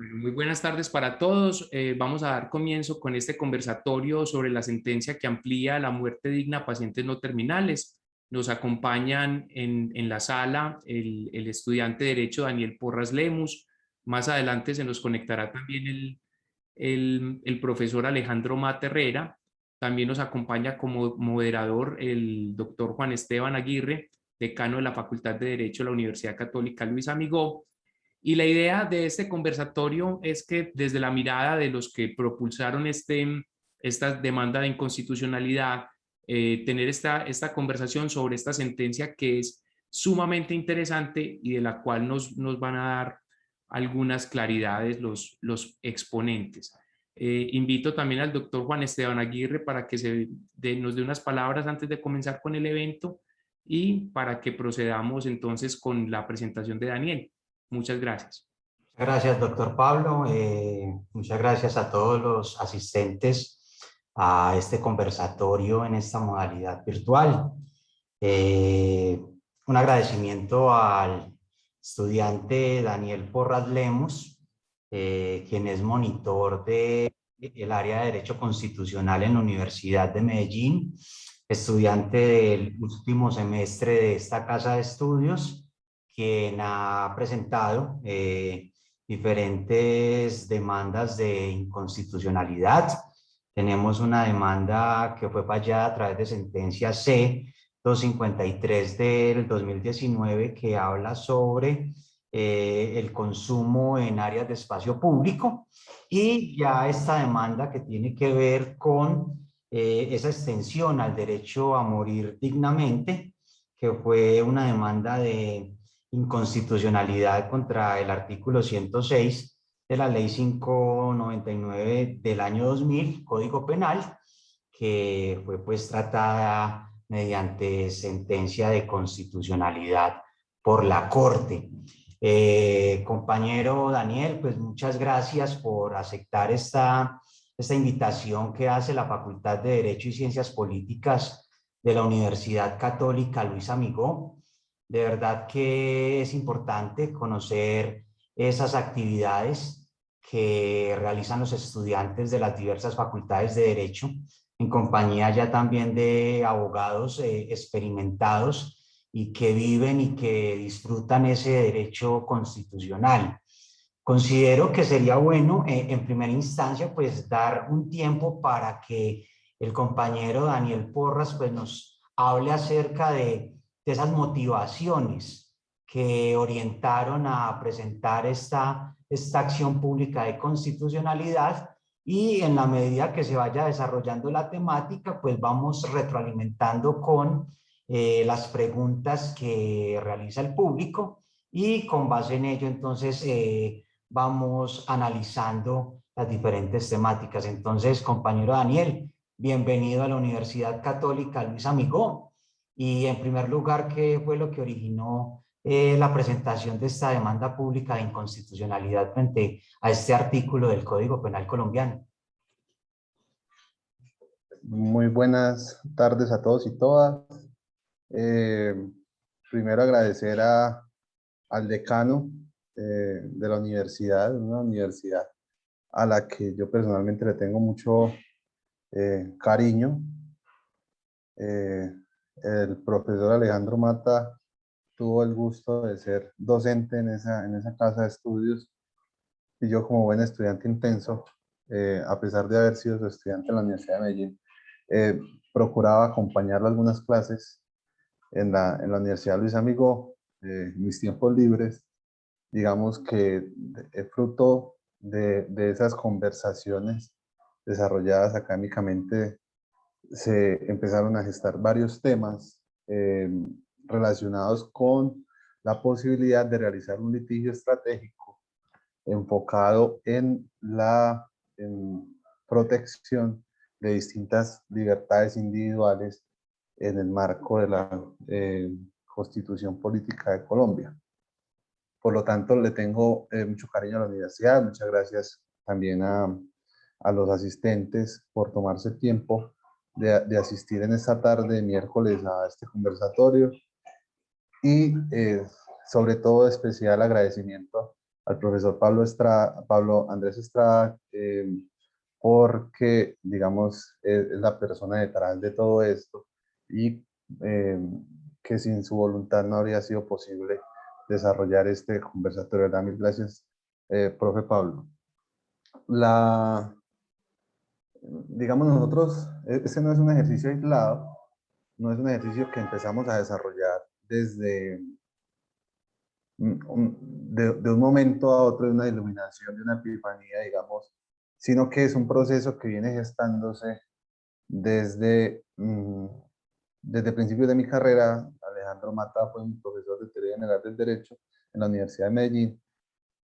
Bueno, muy buenas tardes para todos. Vamos a dar comienzo con este conversatorio sobre la sentencia que amplía la muerte digna a pacientes no terminales. Nos acompañan en la sala el estudiante de Derecho Daniel Porras Lemus. Más adelante se nos conectará también el profesor Alejandro Mata Herrera. También nos acompaña como moderador el doctor Juan Esteban Aguirre, decano de la Facultad de Derecho de la Universidad Católica Luis Amigó. Y la idea de este conversatorio es que desde la mirada de los que propulsaron esta demanda de inconstitucionalidad, tener esta conversación sobre esta sentencia que es sumamente interesante y de la cual nos van a dar algunas claridades los exponentes. Invito también al doctor Juan Esteban Aguirre para que nos dé unas palabras antes de comenzar con el evento y para que procedamos entonces con la presentación de Daniel. Muchas gracias. Gracias, doctor Pablo. Muchas gracias a todos los asistentes a este conversatorio en esta modalidad virtual. Un agradecimiento al estudiante Daniel Porras Lemus, quien es monitor del área de Derecho Constitucional en la Universidad de Medellín, estudiante del último semestre de esta casa de estudios, quien ha presentado diferentes demandas de inconstitucionalidad. Tenemos una demanda que fue fallada a través de sentencia C-253 del 2019 que habla sobre el consumo en áreas de espacio público, y ya esta demanda que tiene que ver con esa extensión al derecho a morir dignamente, que fue una demanda de inconstitucionalidad contra el artículo 106 de la ley 599 del año 2000, Código Penal, que fue pues tratada mediante sentencia de constitucionalidad por la Corte. Compañero Daniel, pues muchas gracias por aceptar esta invitación que hace la Facultad de Derecho y Ciencias Políticas de la Universidad Católica Luis Amigó. De verdad que es importante conocer esas actividades que realizan los estudiantes de las diversas facultades de Derecho, en compañía ya también de abogados experimentados y que viven y que disfrutan ese derecho constitucional. Considero que sería bueno, en primera instancia, pues dar un tiempo para que el compañero Daniel Porras pues nos hable acerca de esas motivaciones que orientaron a presentar esta acción pública de constitucionalidad, y en la medida que se vaya desarrollando la temática, pues vamos retroalimentando con las preguntas que realiza el público, y con base en ello entonces vamos analizando las diferentes temáticas. Entonces, compañero Daniel, bienvenido a la Universidad Católica Luis Amigó. Y en primer lugar, ¿qué fue lo que originó la presentación de esta demanda pública de inconstitucionalidad frente a este artículo del Código Penal colombiano? Muy buenas tardes a todos y todas. Primero agradecer al decano de la universidad, una universidad a la que yo personalmente le tengo mucho cariño. El profesor Alejandro Mata tuvo el gusto de ser docente en esa casa de estudios, y yo, como buen estudiante intenso, a pesar de haber sido su estudiante en la Universidad de Medellín, procuraba acompañarlo a algunas clases en la Universidad Luis Amigó, mis tiempos libres. Digamos que fruto de esas conversaciones desarrolladas académicamente, se empezaron a gestar varios temas relacionados con la posibilidad de realizar un litigio estratégico enfocado en la protección de distintas libertades individuales en el marco de la Constitución Política de Colombia. Por lo tanto, le tengo mucho cariño a la universidad. Muchas gracias también a los asistentes por tomarse el tiempo de asistir en esta tarde de miércoles a este conversatorio. Y sobre todo, especial agradecimiento al profesor Pablo Andrés Estrada, porque, digamos, es la persona detrás de todo esto y eh, que sin su voluntad no habría sido posible desarrollar este conversatorio. Mil gracias, profe Pablo. Digamos, nosotros, este no es un ejercicio aislado, no es un ejercicio que empezamos a desarrollar desde de un momento a otro, de una iluminación, de una epifanía, digamos, sino que es un proceso que viene gestándose desde principios de mi carrera. Alejandro Mata fue mi profesor de Teoría General del Derecho en la Universidad de Medellín,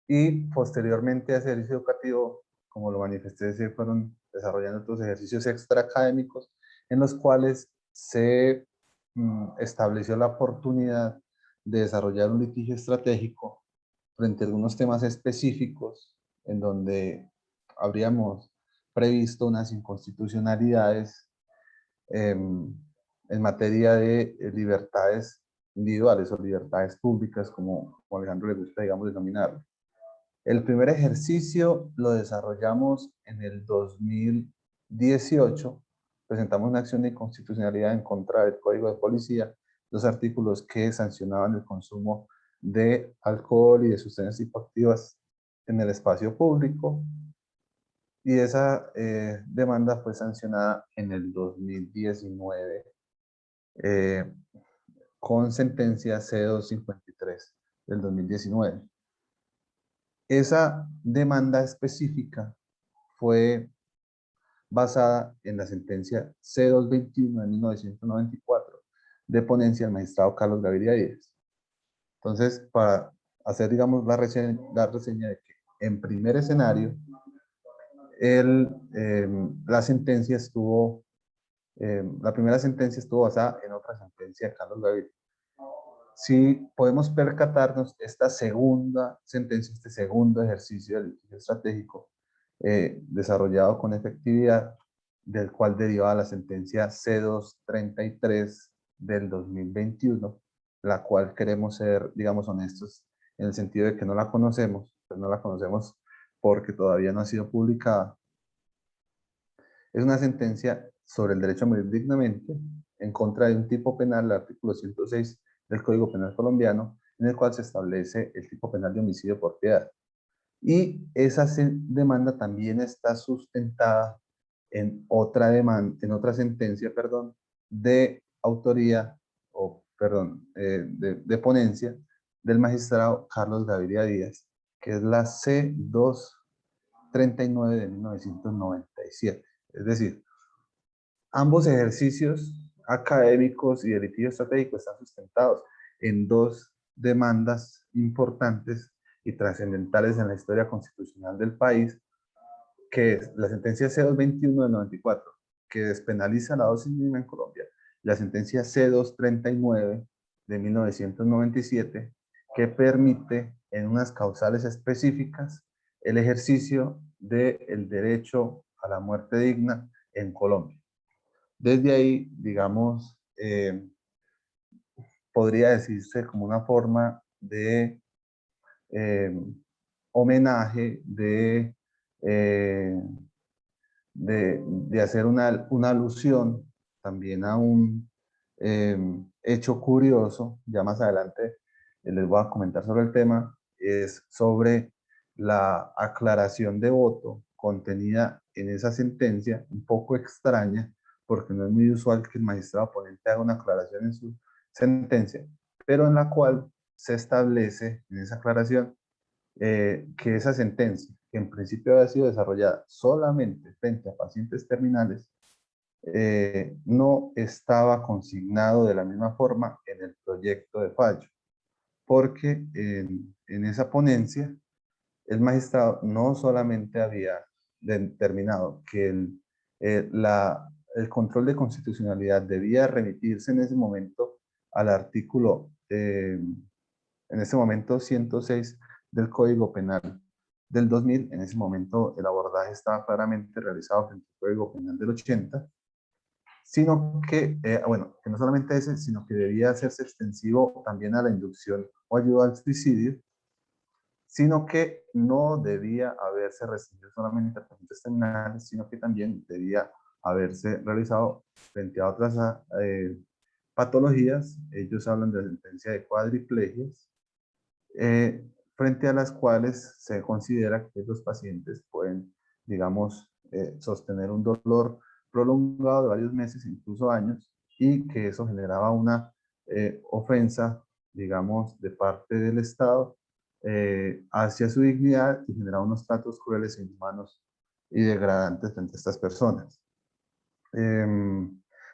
y posteriormente a ese ejercicio educativo, como lo manifesté, se fueron desarrollando otros ejercicios extraacadémicos en los cuales se estableció la oportunidad de desarrollar un litigio estratégico frente a algunos temas específicos en donde habríamos previsto unas inconstitucionalidades en materia de libertades individuales o libertades públicas, como Alejandro le gusta, digamos, denominarlo. El primer ejercicio lo desarrollamos en el 2018. Presentamos una acción de inconstitucionalidad en contra del Código de Policía, los artículos que sancionaban el consumo de alcohol y de sustancias psicoactivas en el espacio público. Y esa demanda fue sancionada en el 2019 con sentencia C253 del 2019. Esa demanda específica fue basada en la sentencia C221 de 1994 de ponencia del magistrado Carlos Gaviria Díaz. Entonces, para hacer, digamos, la reseña de que en primer escenario, la primera sentencia estuvo basada en otra sentencia de Carlos Gaviria. Si podemos percatarnos, esta segunda sentencia, este segundo ejercicio del litigio estratégico desarrollado con efectividad, del cual derivaba la sentencia C233 del 2021, la cual queremos ser, digamos, honestos en el sentido de que no la conocemos, pues no la conocemos porque todavía no ha sido publicada. Es una sentencia sobre el derecho a morir dignamente en contra de un tipo penal, el artículo 106 del Código Penal colombiano, en el cual se establece el tipo penal de homicidio por piedad. Y esa demanda también está sustentada en otra sentencia, de autoría, de ponencia del magistrado Carlos Gaviria Díaz, que es la C239 de 1997. Es decir, ambos ejercicios académicos y de litigio estratégico están sustentados en dos demandas importantes y trascendentales en la historia constitucional del país, que es la sentencia C221 del 94, que despenaliza la dosis mínima en Colombia, la sentencia C239 de 1997, que permite en unas causales específicas el ejercicio del derecho a la muerte digna en Colombia. Desde ahí, digamos, podría decirse como una forma de homenaje, de hacer una alusión también a un hecho curioso. Ya más adelante les voy a comentar sobre el tema, es sobre la aclaración de voto contenida en esa sentencia, un poco extraña, porque no es muy usual que el magistrado ponente haga una aclaración en su sentencia, pero en la cual se establece en esa aclaración que esa sentencia, que en principio había sido desarrollada solamente frente a pacientes terminales, no estaba consignado de la misma forma en el proyecto de fallo, porque en esa ponencia el magistrado no solamente había determinado que el control de constitucionalidad debía remitirse en ese momento al artículo, en ese momento 106 del Código Penal del 2000, en ese momento el abordaje estaba claramente realizado frente al Código Penal del 80, sino que, que no solamente ese, sino que debía hacerse extensivo también a la inducción o ayuda al suicidio, sino que no debía haberse restringido solamente a pacientes terminales, sino que también debía haberse realizado frente a otras patologías. Ellos hablan de la sentencia de cuadriplegias, frente a las cuales se considera que los pacientes pueden, digamos, sostener un dolor prolongado de varios meses, incluso años, y que eso generaba una ofensa, digamos, de parte del Estado hacia su dignidad y generaba unos tratos crueles e inhumanos y degradantes frente a estas personas.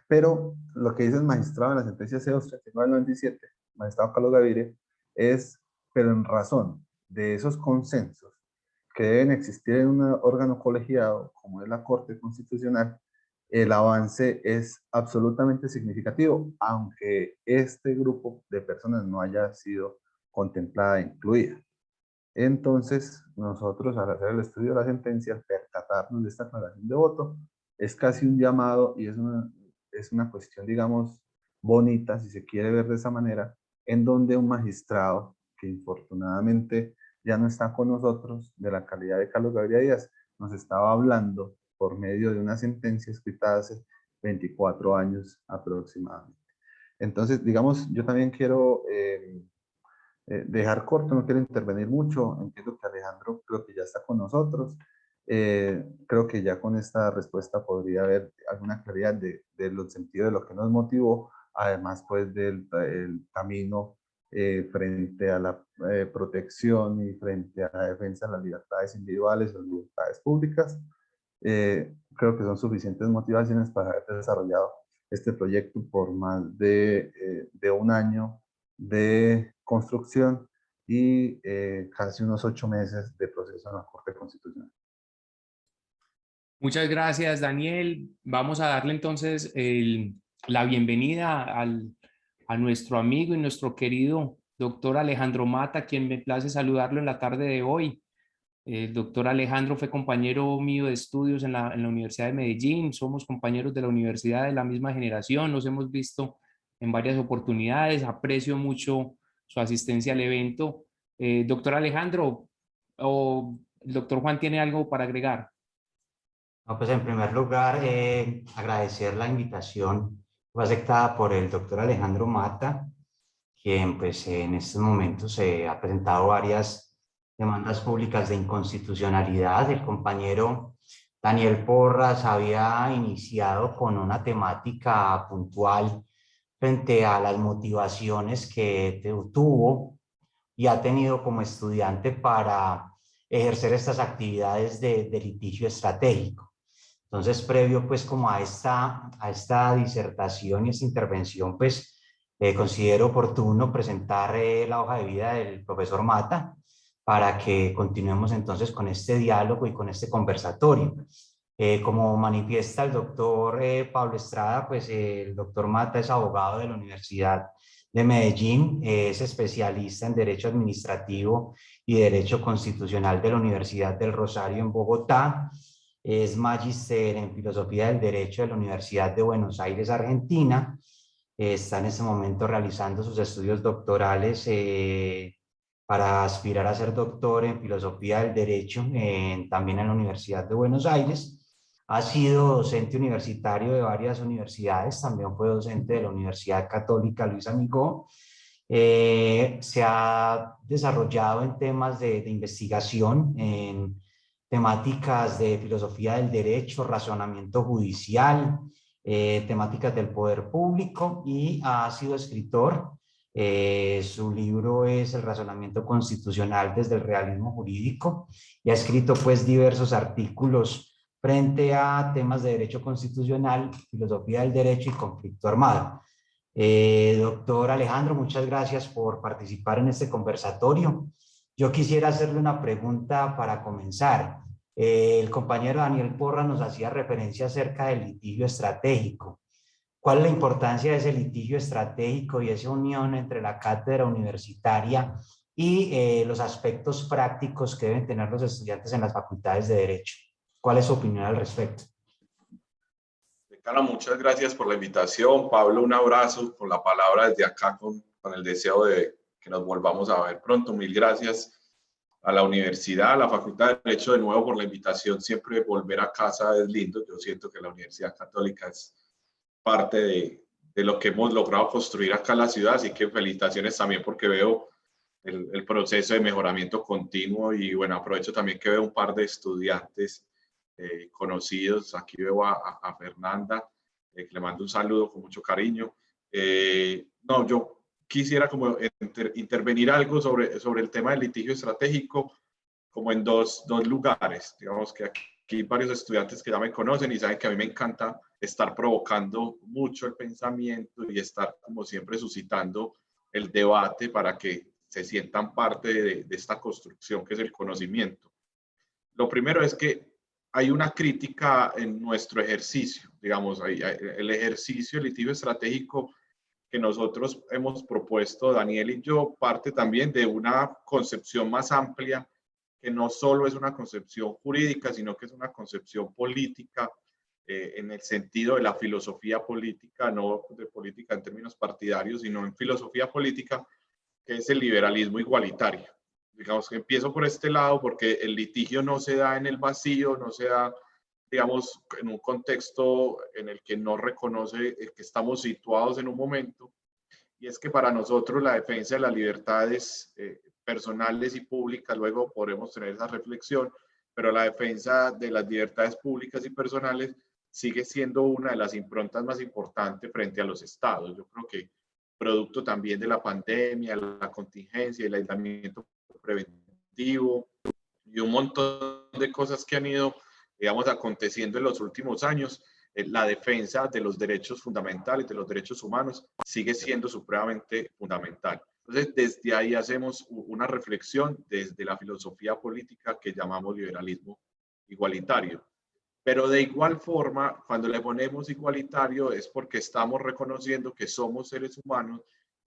Pero lo que dice el magistrado en la sentencia C239/97, el magistrado Carlos Gaviria, es, pero en razón de esos consensos que deben existir en un órgano colegiado como es la Corte Constitucional, el avance es absolutamente significativo, aunque este grupo de personas no haya sido contemplada e incluida. Entonces, nosotros al hacer el estudio de la sentencia, al percatarnos de esta aclaración de voto, es casi un llamado y es una cuestión, digamos, bonita, si se quiere ver de esa manera, en donde un magistrado, que infortunadamente ya no está con nosotros, de la calidad de Carlos Gaviria Díaz, nos estaba hablando por medio de una sentencia escrita hace 24 años aproximadamente. Entonces, digamos, yo también quiero dejar corto, no quiero intervenir mucho. Entiendo que Alejandro creo que ya está con nosotros. Creo que ya con esta respuesta podría haber alguna claridad de los sentidos de lo que nos motivó, además pues del el camino frente a la protección y frente a la defensa de las libertades individuales y las libertades públicas. Creo que son suficientes motivaciones para haber desarrollado este proyecto por más de un año de construcción y casi unos 8 meses de proceso en la Corte Constitucional. Muchas gracias, Daniel. Vamos a darle entonces la bienvenida a nuestro amigo y nuestro querido doctor Alejandro Mata, quien me place saludarlo en la tarde de hoy. El doctor Alejandro fue compañero mío de estudios en la Universidad de Medellín. Somos compañeros de la universidad de la misma generación. Nos hemos visto en varias oportunidades. Aprecio mucho su asistencia al evento. Doctor Alejandro, o el doctor Juan tiene algo para agregar. No, pues en primer lugar, agradecer la invitación fue aceptada por el doctor Alejandro Mata, quien pues en estos momentos ha presentado varias demandas públicas de inconstitucionalidad. El compañero Daniel Porras había iniciado con una temática puntual frente a las motivaciones que tuvo y ha tenido como estudiante para ejercer estas actividades de litigio estratégico. Entonces, previo pues como a esta disertación y esta intervención, pues considero oportuno presentar la hoja de vida del profesor Mata para que continuemos entonces con este diálogo y con este conversatorio. Como manifiesta el doctor Pablo Estrada, pues el doctor Mata es abogado de la Universidad de Medellín, es especialista en Derecho Administrativo y Derecho Constitucional de la Universidad del Rosario en Bogotá. Es magíster en Filosofía del Derecho de la Universidad de Buenos Aires, Argentina. Está en este momento realizando sus estudios doctorales para aspirar a ser doctor en Filosofía del Derecho también en la Universidad de Buenos Aires. Ha sido docente universitario de varias universidades, también fue docente de la Universidad Católica Luis Amigó. Se ha desarrollado en temas de investigación, en temáticas de filosofía del derecho, razonamiento judicial, temáticas del poder público y ha sido escritor. Su libro es El razonamiento constitucional desde el realismo jurídico y ha escrito pues diversos artículos frente a temas de derecho constitucional, filosofía del derecho y conflicto armado. Doctor Alejandro, muchas gracias por participar en este conversatorio. Yo quisiera hacerle una pregunta para comenzar. El compañero Daniel Porras nos hacía referencia acerca del litigio estratégico. ¿Cuál es la importancia de ese litigio estratégico y esa unión entre la cátedra universitaria y los aspectos prácticos que deben tener los estudiantes en las facultades de Derecho? ¿Cuál es su opinión al respecto? Decano, muchas gracias por la invitación. Pablo, un abrazo con la palabra desde acá, con el deseo de que nos volvamos a ver pronto. Mil gracias a la universidad, a la Facultad de Derecho, de nuevo por la invitación. Siempre volver a casa es lindo. Yo siento que la Universidad Católica es parte de lo que hemos logrado construir acá en la ciudad, así que felicitaciones también porque veo el proceso de mejoramiento continuo y bueno, aprovecho también que veo un par de estudiantes conocidos. Aquí veo a Fernanda, que le mando un saludo con mucho cariño. No, yo quisiera como intervenir algo sobre el tema del litigio estratégico, como en dos lugares. Digamos que aquí hay varios estudiantes que ya me conocen y saben que a mí me encanta estar provocando mucho el pensamiento y estar como siempre suscitando el debate para que se sientan parte de esta construcción que es el conocimiento. Lo primero es que hay una crítica en nuestro ejercicio, digamos, el ejercicio, el litigio estratégico que nosotros hemos propuesto, Daniel y yo, parte también de una concepción más amplia, que no solo es una concepción jurídica, sino que es una concepción política, en el sentido de la filosofía política, no de política en términos partidarios, sino en filosofía política, que es el liberalismo igualitario. Digamos que empiezo por este lado porque el litigio no se da en el vacío, no se da, digamos, en un contexto en el que no reconoce que estamos situados en un momento, y es que para nosotros la defensa de las libertades personales y públicas, luego podremos tener esa reflexión, pero la defensa de las libertades públicas y personales sigue siendo una de las improntas más importantes frente a los estados. Yo creo que producto también de la pandemia, la contingencia, el aislamiento preventivo y un montón de cosas que han ido, digamos, aconteciendo en los últimos años, la defensa de los derechos fundamentales, de los derechos humanos, sigue siendo supremamente fundamental. Entonces, desde ahí hacemos una reflexión desde la filosofía política que llamamos liberalismo igualitario. Pero de igual forma, cuando le ponemos igualitario es porque estamos reconociendo que somos seres humanos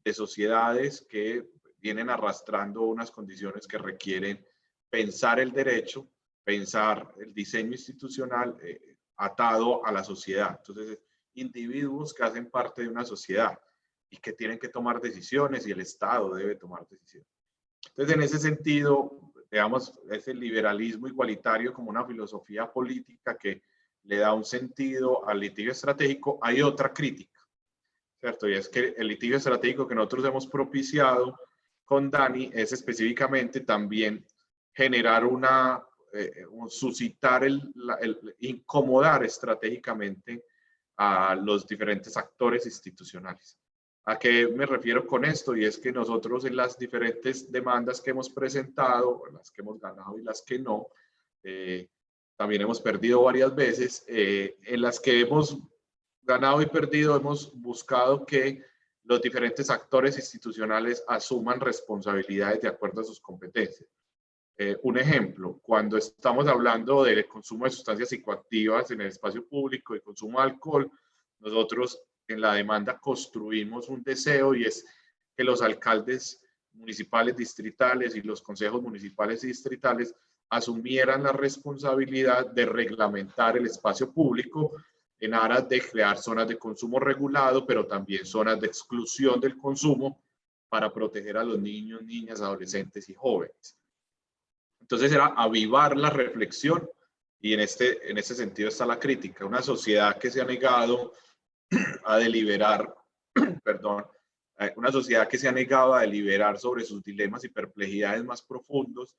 de sociedades que vienen arrastrando unas condiciones que requieren pensar el derecho, pensar el diseño institucional atado a la sociedad. Entonces, individuos que hacen parte de una sociedad y que tienen que tomar decisiones y el Estado debe tomar decisiones. Entonces, en ese sentido, digamos, es el liberalismo igualitario como una filosofía política que le da un sentido al litigio estratégico. Hay otra crítica, ¿cierto? Y es que el litigio estratégico que nosotros hemos propiciado con Dani es específicamente también generar suscitar incomodar estratégicamente a los diferentes actores institucionales. ¿A qué me refiero con esto? Y es que nosotros en las diferentes demandas que hemos presentado, las que hemos ganado y las que no, también hemos perdido varias veces, en las que hemos ganado y perdido hemos buscado que los diferentes actores institucionales asuman responsabilidades de acuerdo a sus competencias. Un ejemplo, cuando estamos hablando del consumo de sustancias psicoactivas en el espacio público y consumo de alcohol, nosotros en la demanda construimos un deseo y es que los alcaldes municipales distritales y los consejos municipales y distritales asumieran la responsabilidad de reglamentar el espacio público en aras de crear zonas de consumo regulado, pero también zonas de exclusión del consumo para proteger a los niños, niñas, adolescentes y jóvenes. Entonces era avivar la reflexión y en este sentido está la crítica. Una sociedad que se ha negado a deliberar, perdón, una sociedad que se ha negado a deliberar sobre sus dilemas y perplejidades más profundos,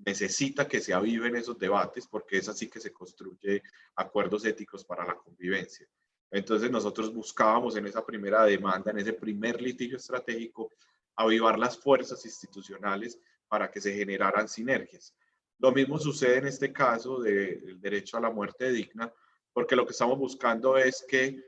necesita que se aviven esos debates porque es así que se construye acuerdos éticos para la convivencia. Entonces nosotros buscábamos en esa primera demanda, en ese primer litigio estratégico, avivar las fuerzas institucionales para que se generaran sinergias. Lo mismo sucede en este caso del derecho a la muerte digna, porque lo que estamos buscando es que,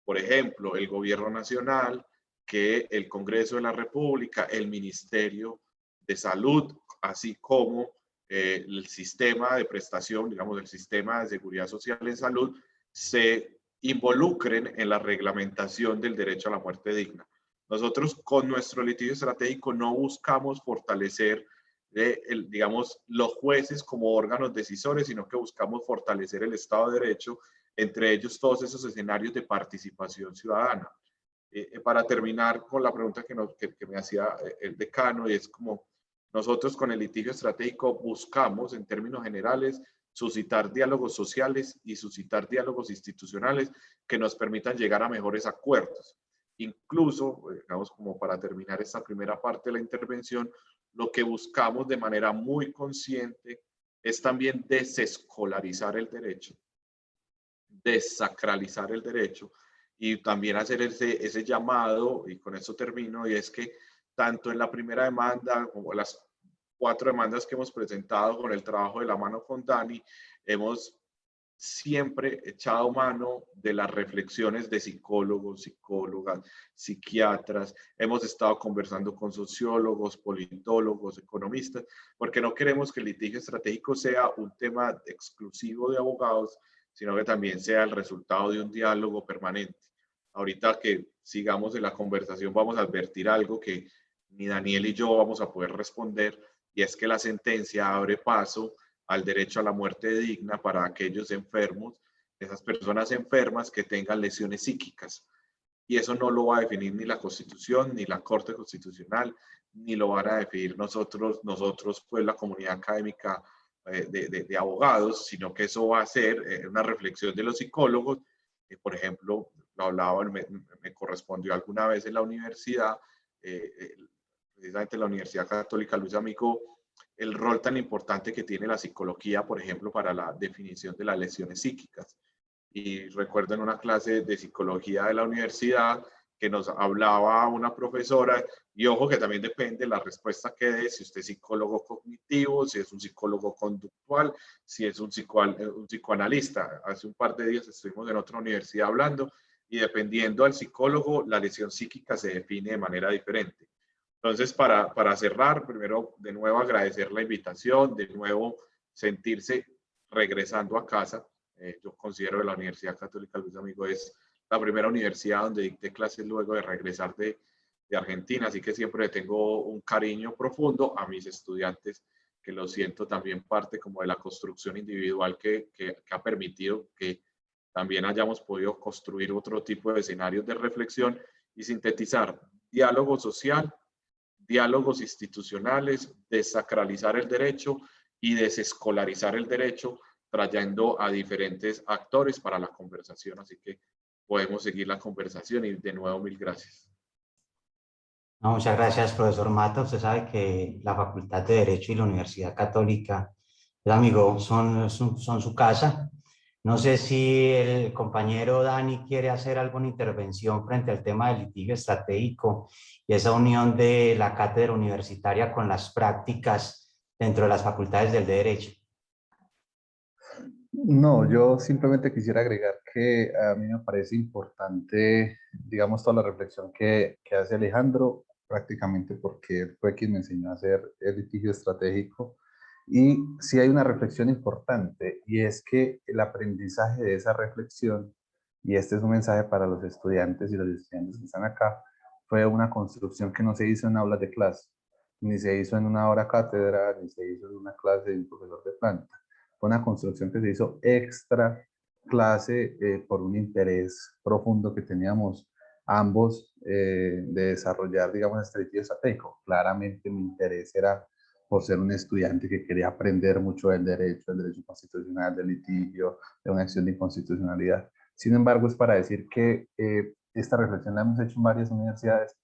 por ejemplo, el gobierno nacional, que el Congreso de la República, el Ministerio de Salud, así como el sistema de prestación, digamos, el sistema de seguridad social en salud, se involucren en la reglamentación del derecho a la muerte digna. Nosotros con nuestro litigio estratégico no buscamos fortalecer, digamos, los jueces como órganos decisores, sino que buscamos fortalecer el Estado de Derecho, entre ellos todos esos escenarios de participación ciudadana. Para terminar con la pregunta que me hacía el decano, y es como Nosotros con el litigio estratégico buscamos, en términos generales, suscitar diálogos sociales y suscitar diálogos institucionales que nos permitan llegar a mejores acuerdos. Incluso, digamos, como para terminar esta primera parte de la intervención, lo que buscamos de manera muy consciente es también desescolarizar el derecho, desacralizar el derecho y también hacer ese llamado, y con esto termino, y es que tanto en la primera demanda como en las 4 demandas que hemos presentado con el trabajo de la mano con Dani, hemos siempre echado mano de las reflexiones de psicólogos, psicólogas, psiquiatras. Hemos estado conversando con sociólogos, politólogos, economistas, porque no queremos que el litigio estratégico sea un tema exclusivo de abogados, sino que también sea el resultado de un diálogo permanente. Ahorita que sigamos en la conversación vamos a advertir algo que ni Daniel y yo vamos a poder responder, y es que la sentencia abre paso al derecho a la muerte digna para aquellos enfermos, esas personas enfermas que tengan lesiones psíquicas. Y eso no lo va a definir ni la Constitución, ni la Corte Constitucional, ni lo van a definir nosotros pues la comunidad académica de abogados, sino que eso va a ser una reflexión de los psicólogos. Por ejemplo, lo hablaba, me correspondió alguna vez en la universidad, precisamente en la Universidad Católica Luis Amigo, el rol tan importante que tiene la psicología, por ejemplo, para la definición de las lesiones psíquicas. Y recuerdo en una clase de psicología de la universidad que nos hablaba una profesora, y ojo que también depende la respuesta que dé, si usted es psicólogo cognitivo, si es un psicólogo conductual, si es un psicoanalista. Hace un par de días estuvimos en otra universidad hablando, y dependiendo del psicólogo, la lesión psíquica se define de manera diferente. Entonces, para cerrar, primero, de nuevo agradecer la invitación, de nuevo sentirse regresando a casa. Yo considero que la Universidad Católica Luis Amigo es la primera universidad donde dicté clases luego de regresar de Argentina, así que siempre tengo un cariño profundo a mis estudiantes, que lo siento también parte como de la construcción individual que ha permitido que también hayamos podido construir otro tipo de escenarios de reflexión y sintetizar diálogo social, diálogos institucionales, desacralizar el derecho y desescolarizar el derecho, trayendo a diferentes actores para la conversación. Así que podemos seguir la conversación, y de nuevo mil gracias. No, muchas gracias, profesor Mata. Usted sabe que la Facultad de Derecho y la Universidad Católica, amigo, son su casa. No sé si el compañero Dani quiere hacer alguna intervención frente al tema del litigio estratégico y esa unión de la cátedra universitaria con las prácticas dentro de las facultades del derecho. No, yo simplemente quisiera agregar que a mí me parece importante, digamos, toda la reflexión que hace Alejandro, prácticamente porque él fue quien me enseñó a hacer el litigio estratégico. Y sí hay una reflexión importante, y es que el aprendizaje de esa reflexión, y este es un mensaje para los estudiantes y los estudiantes que están acá, fue una construcción que no se hizo en aulas de clase, ni se hizo en una hora cátedra, ni se hizo en una clase de un profesor de planta. Fue una construcción que se hizo extra clase por un interés profundo que teníamos ambos de desarrollar, digamos, este litigio estratégico. Claramente mi interés era por ser un estudiante que quería aprender mucho del derecho constitucional, del litigio, de una acción de inconstitucionalidad. Sin embargo, es para decir que esta reflexión la hemos hecho en varias universidades.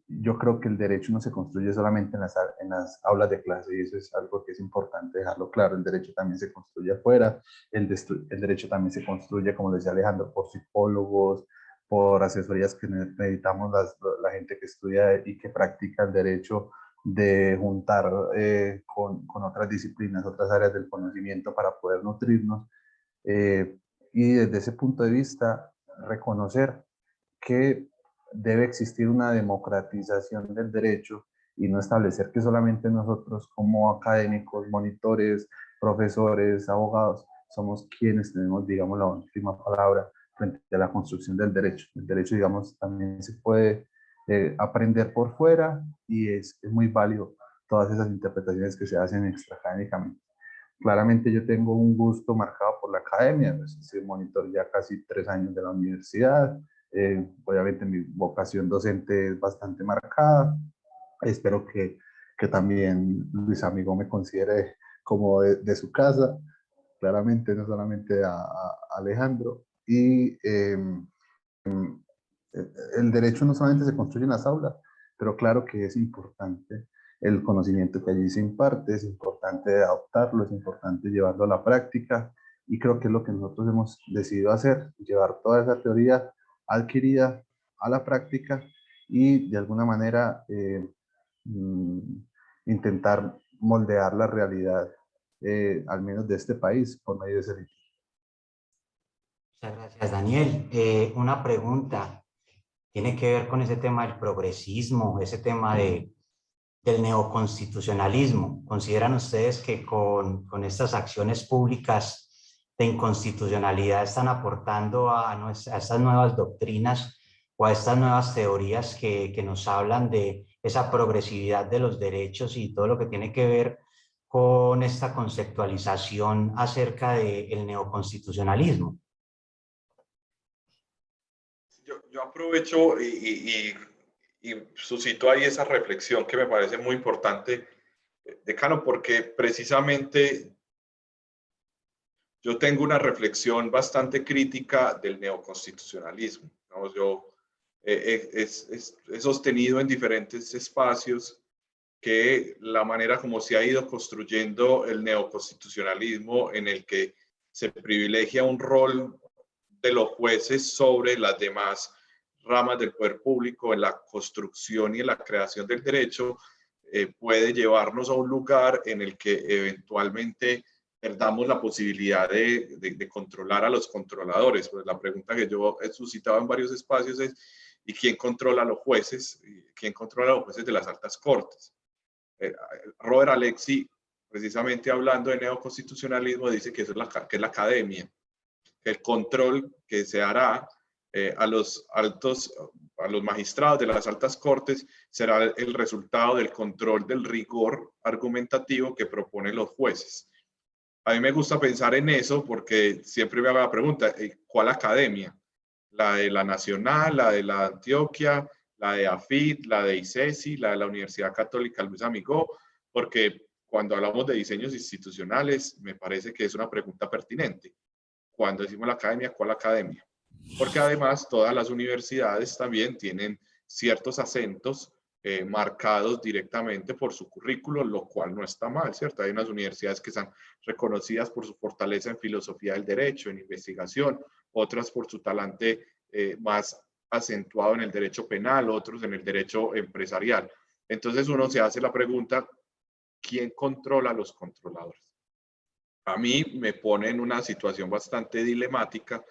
Yo creo que el derecho no se construye solamente en las aulas de clase, y eso es algo que es importante dejarlo claro. El derecho también se construye afuera, el derecho también se construye, como decía Alejandro, por psicólogos, por asesorías que necesitamos la gente que estudia y que practica el derecho, de juntar con otras disciplinas, otras áreas del conocimiento para poder nutrirnos. Y desde ese punto de vista, reconocer que debe existir una democratización del derecho y no establecer que solamente nosotros como académicos, monitores, profesores, abogados, somos quienes tenemos, digamos, la última palabra frente a la construcción del derecho. El derecho, digamos, también se puede aprender por fuera, y es muy válido todas esas interpretaciones que se hacen extraacadémicamente. Claramente yo tengo un gusto marcado por la academia, pues, soy monitor ya casi 3 años de la universidad, obviamente mi vocación docente es bastante marcada. Espero que que también Luis Amigó me considere como de su casa, claramente no solamente a Alejandro. Y el derecho no solamente se construye en las aulas, pero claro que es importante el conocimiento que allí se imparte, es importante adoptarlo, es importante llevarlo a la práctica, y creo que es lo que nosotros hemos decidido hacer, llevar toda esa teoría adquirida a la práctica y de alguna manera intentar moldear la realidad, al menos de este país, por medio de ese litigio. Muchas gracias, Daniel. Una pregunta tiene que ver con ese tema del progresismo, ese tema del neoconstitucionalismo. ¿Consideran ustedes que con estas acciones públicas de inconstitucionalidad están aportando a estas nuevas doctrinas o a estas nuevas teorías que nos hablan de esa progresividad de los derechos y todo lo que tiene que ver con esta conceptualización acerca del neoconstitucionalismo? Yo aprovecho y suscito ahí esa reflexión que me parece muy importante, decano, porque precisamente yo tengo una reflexión bastante crítica del neoconstitucionalismo. Digamos, yo he sostenido en diferentes espacios que la manera como se ha ido construyendo el neoconstitucionalismo, en el que se privilegia un rol de los jueces sobre las demás ramas del poder público en la construcción y en la creación del derecho, puede llevarnos a un lugar en el que eventualmente perdamos la posibilidad de controlar a los controladores. Pues la pregunta que yo he suscitado en varios espacios es: ¿y quién controla a los jueces? ¿Quién controla a los jueces de las altas cortes? Robert Alexy, precisamente hablando de neoconstitucionalismo, dice que eso es la academia, que el control que se hará a los magistrados de las altas cortes será el resultado del control del rigor argumentativo que proponen los jueces. A mí me gusta pensar en eso porque siempre me hago la pregunta: ¿cuál academia? ¿La de la Nacional, la de la Antioquia, la de AFIT, la de ICESI, la de la Universidad Católica Luis Amigó? Porque cuando hablamos de diseños institucionales, me parece que es una pregunta pertinente. Cuando decimos la academia, ¿cuál academia? Porque además todas las universidades también tienen ciertos acentos marcados directamente por su currículo, lo cual no está mal, ¿cierto? Hay unas universidades que están reconocidas por su fortaleza en filosofía del derecho, en investigación, otras por su talante más acentuado en el derecho penal, otros en el derecho empresarial. Entonces uno se hace la pregunta: ¿quién controla a los controladores? A mí me pone en una situación bastante dilemática,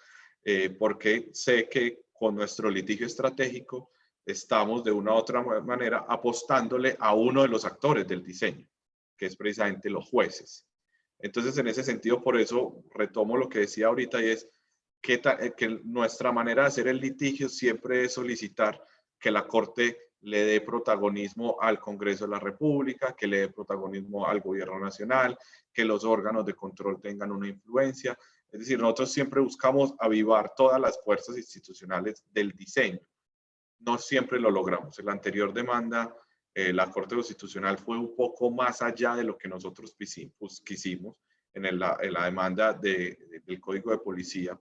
porque sé que con nuestro litigio estratégico estamos de una u otra manera apostándole a uno de los actores del diseño, que es precisamente los jueces. Entonces, en ese sentido, por eso retomo lo que decía ahorita, y es que nuestra manera de hacer el litigio siempre es solicitar que la Corte le dé protagonismo al Congreso de la República, que le dé protagonismo al Gobierno Nacional, que los órganos de control tengan una influencia. Es decir, nosotros siempre buscamos avivar todas las fuerzas institucionales del diseño. No siempre lo logramos. En la anterior demanda, la Corte Constitucional fue un poco más allá de lo que nosotros quisimos en la demanda del Código de Policía.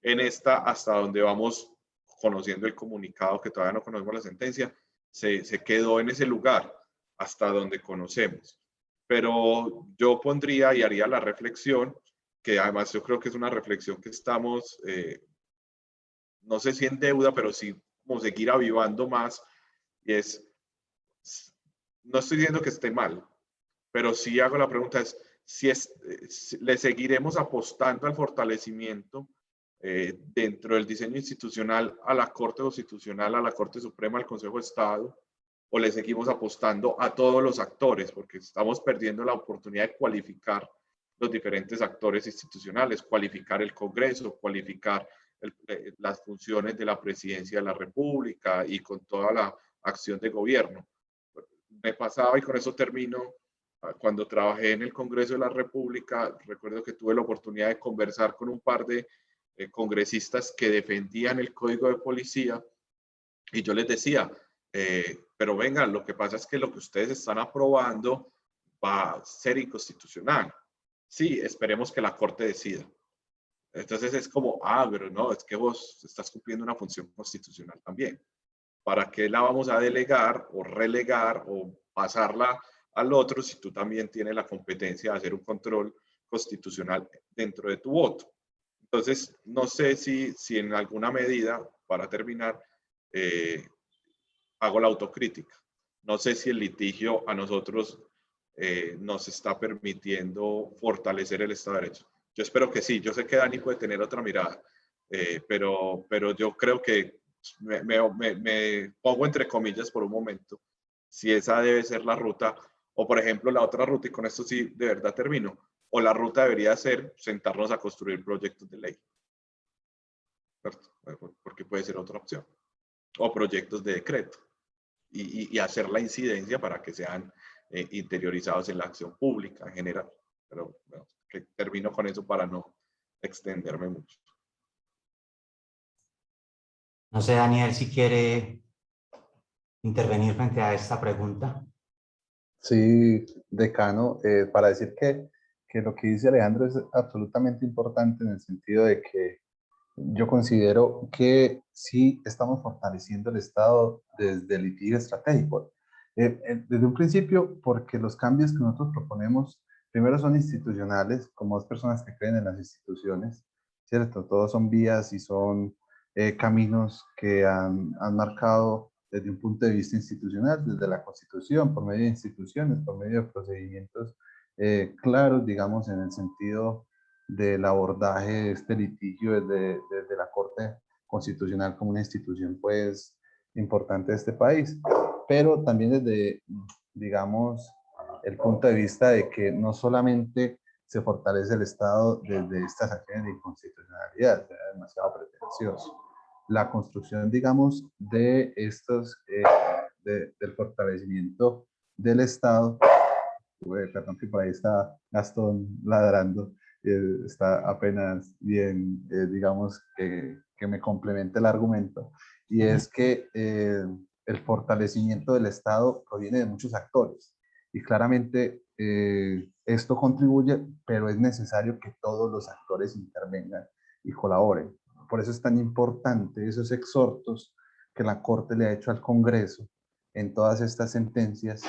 En esta, hasta donde vamos conociendo el comunicado, que todavía no conocemos la sentencia, se quedó en ese lugar hasta donde conocemos. Pero yo pondría y haría la reflexión, que además yo creo que es una reflexión que estamos, no sé si en deuda, pero sí como seguir avivando más, y es: no estoy diciendo que esté mal, pero sí hago la pregunta, es si le seguiremos apostando al fortalecimiento dentro del diseño institucional a la Corte Constitucional, a la Corte Suprema, al Consejo de Estado, o le seguimos apostando a todos los actores, porque estamos perdiendo la oportunidad de cualificar los diferentes actores institucionales, cualificar el Congreso, cualificar las funciones de la Presidencia de la República y con toda la acción de gobierno. Me pasaba, y con eso termino, cuando trabajé en el Congreso de la República, recuerdo que tuve la oportunidad de conversar con un par de congresistas que defendían el Código de Policía, y yo les decía, pero venga, lo que pasa es que lo que ustedes están aprobando va a ser inconstitucional. Sí, esperemos que la Corte decida. Entonces es como, pero no, es que vos estás cumpliendo una función constitucional también. ¿Para qué la vamos a delegar o relegar o pasarla al otro si tú también tienes la competencia de hacer un control constitucional dentro de tu voto? Entonces, no sé si en alguna medida, para terminar, hago la autocrítica. No sé si el litigio a nosotros nos está permitiendo fortalecer el Estado de Derecho. Yo espero que sí. Yo sé que Dani puede tener otra mirada, pero yo creo que me pongo entre comillas por un momento si esa debe ser la ruta, o por ejemplo la otra ruta, y con esto sí de verdad termino, o la ruta debería ser sentarnos a construir proyectos de ley, ¿cierto? Porque puede ser otra opción, o proyectos de decreto, y hacer la incidencia para que sean interiorizados en la acción pública en general. Pero bueno, que termino con eso para no extenderme mucho. No sé, Daniel, si quiere intervenir frente a esta pregunta. Sí, decano, para decir que lo que dice Alejandro es absolutamente importante en el sentido de que yo considero que sí estamos fortaleciendo el Estado desde el litigio estratégico. Desde un principio, porque los cambios que nosotros proponemos, primero son institucionales, como dos personas que creen en las instituciones, ¿cierto? Todos son vías y son caminos que han marcado desde un punto de vista institucional, desde la Constitución, por medio de instituciones, por medio de procedimientos claros, digamos, en el sentido del abordaje de este litigio desde la Corte Constitucional como una institución pues importante de este país, pero también desde, digamos, el punto de vista de que no solamente se fortalece el Estado desde estas acciones de inconstitucionalidad, es demasiado pretencioso. La construcción, digamos, de estos, del fortalecimiento del Estado, perdón que por ahí está Gastón ladrando, está apenas bien, digamos, que me complemente el argumento, y es que el fortalecimiento del Estado proviene de muchos actores, y claramente esto contribuye, pero es necesario que todos los actores intervengan y colaboren. Por eso es tan importante esos exhortos que la Corte le ha hecho al Congreso en todas estas sentencias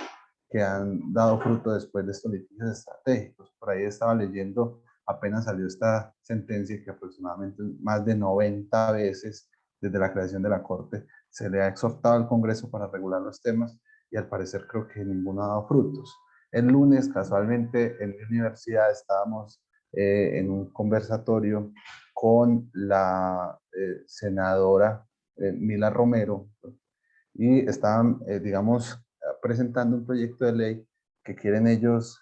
que han dado fruto después de estos litigios estratégicos. Por ahí estaba leyendo, apenas salió esta sentencia, que aproximadamente más de 90 veces desde la creación de la Corte se le ha exhortado al Congreso para regular los temas, y al parecer creo que ninguno ha dado frutos. El lunes, casualmente, en mi universidad estábamos en un conversatorio con la senadora Mila Romero, y estaban, digamos, presentando un proyecto de ley que quieren ellos,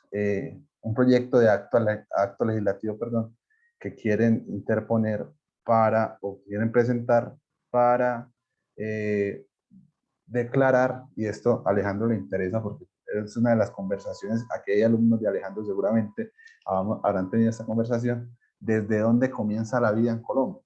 un proyecto de acto legislativo, perdón, que quieren interponer para, o quieren presentar para declarar, y esto a Alejandro le interesa porque es una de las conversaciones, aquí hay alumnos de Alejandro seguramente habrán tenido esta conversación, desde dónde comienza la vida en Colombia.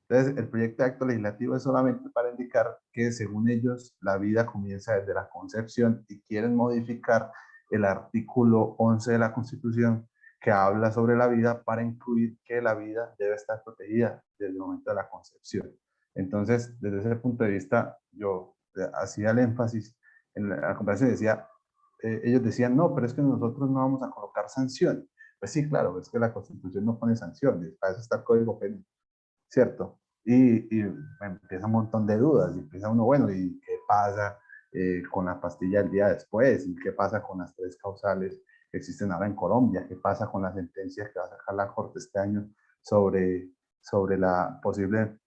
Entonces, el proyecto de acto legislativo es solamente para indicar que, según ellos, la vida comienza desde la concepción, y quieren modificar el artículo 11 de la Constitución, que habla sobre la vida, para incluir que la vida debe estar protegida desde el momento de la concepción. Entonces, desde ese punto de vista, yo hacía el énfasis en la conversación, decía, ellos decían, no, pero es que nosotros no vamos a colocar sanciones. Pues sí, claro, es que la Constitución no pone sanciones, para eso está el Código Penal, ¿cierto? Y empieza un montón de dudas, y empieza uno, bueno, ¿y qué pasa con la pastilla el día después? ¿Y qué pasa con las 3 causales que existen ahora en Colombia? ¿Qué pasa con las sentencias que va a sacar la Corte este año sobre la posible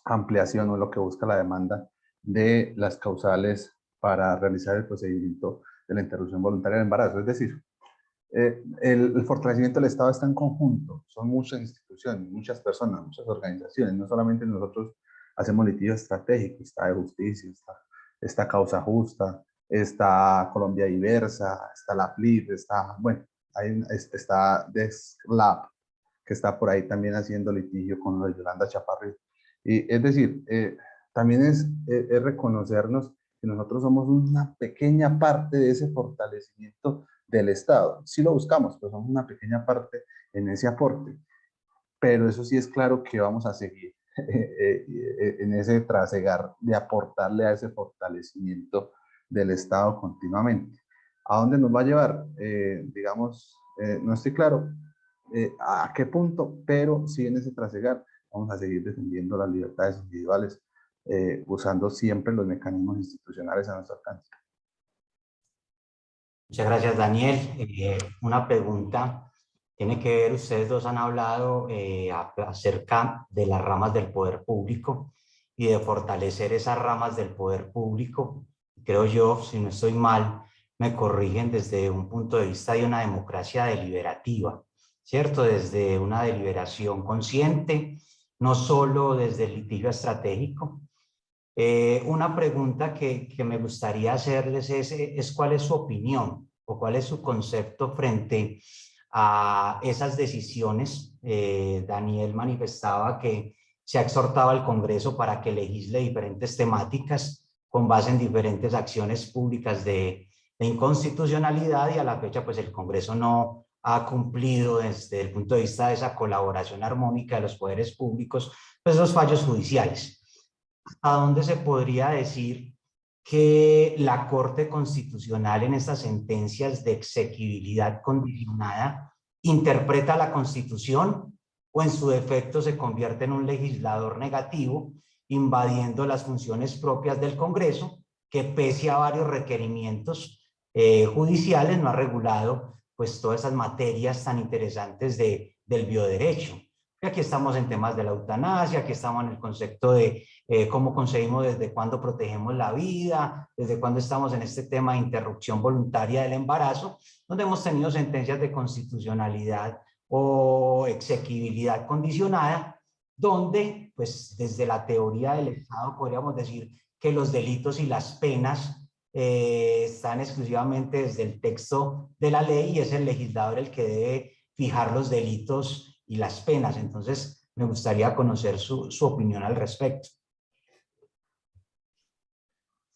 ampliación, o lo que busca la demanda de las causales para realizar el procedimiento de la interrupción voluntaria del embarazo? Es decir, el fortalecimiento del Estado está en conjunto, son muchas instituciones, muchas personas, muchas organizaciones, no solamente nosotros hacemos litigio estratégico, está de justicia, está Causa Justa, está Colombia Diversa, está la FLIP, está, bueno, está DESLAP, que está por ahí también haciendo litigio con lo de Yolanda Chaparro. Y es decir, también es reconocernos que nosotros somos una pequeña parte de ese fortalecimiento del Estado. Sí lo buscamos, pero somos una pequeña parte en ese aporte. Pero eso sí es claro que vamos a seguir en ese trasegar de aportarle a ese fortalecimiento del Estado continuamente. ¿A dónde nos va a llevar? Digamos, no estoy claro a qué punto, pero sí en ese trasegar vamos a seguir defendiendo las libertades individuales, usando siempre los mecanismos institucionales a nuestro alcance. Muchas gracias, Daniel. Una pregunta tiene que ver, ustedes dos han hablado acerca de las ramas del poder público y de fortalecer esas ramas del poder público. Creo yo, si no estoy mal, me corrigen desde un punto de vista de una democracia deliberativa, ¿cierto? Desde una deliberación consciente, no solo desde el litigio estratégico. Una pregunta que me gustaría hacerles es cuál es su opinión o cuál es su concepto frente a esas decisiones. Daniel manifestaba que se ha exhortado al Congreso para que legisle diferentes temáticas con base en diferentes acciones públicas de inconstitucionalidad, y a la fecha pues el Congreso no ha cumplido desde el punto de vista de esa colaboración armónica de los poderes públicos, pues los fallos judiciales. ¿A dónde se podría decir que la Corte Constitucional en estas sentencias de exequibilidad condicionada interpreta la Constitución o en su defecto se convierte en un legislador negativo, invadiendo las funciones propias del Congreso, que pese a varios requerimientos judiciales no ha regulado pues todas esas materias tan interesantes del bioderecho? Aquí estamos en temas de la eutanasia, aquí estamos en el concepto de cómo concebimos desde cuándo protegemos la vida, desde cuándo estamos en este tema de interrupción voluntaria del embarazo, donde hemos tenido sentencias de constitucionalidad o exequibilidad condicionada, donde pues desde la teoría del Estado podríamos decir que los delitos y las penas están exclusivamente desde el texto de la ley y es el legislador el que debe fijar los delitos y las penas. Entonces, me gustaría conocer su opinión al respecto.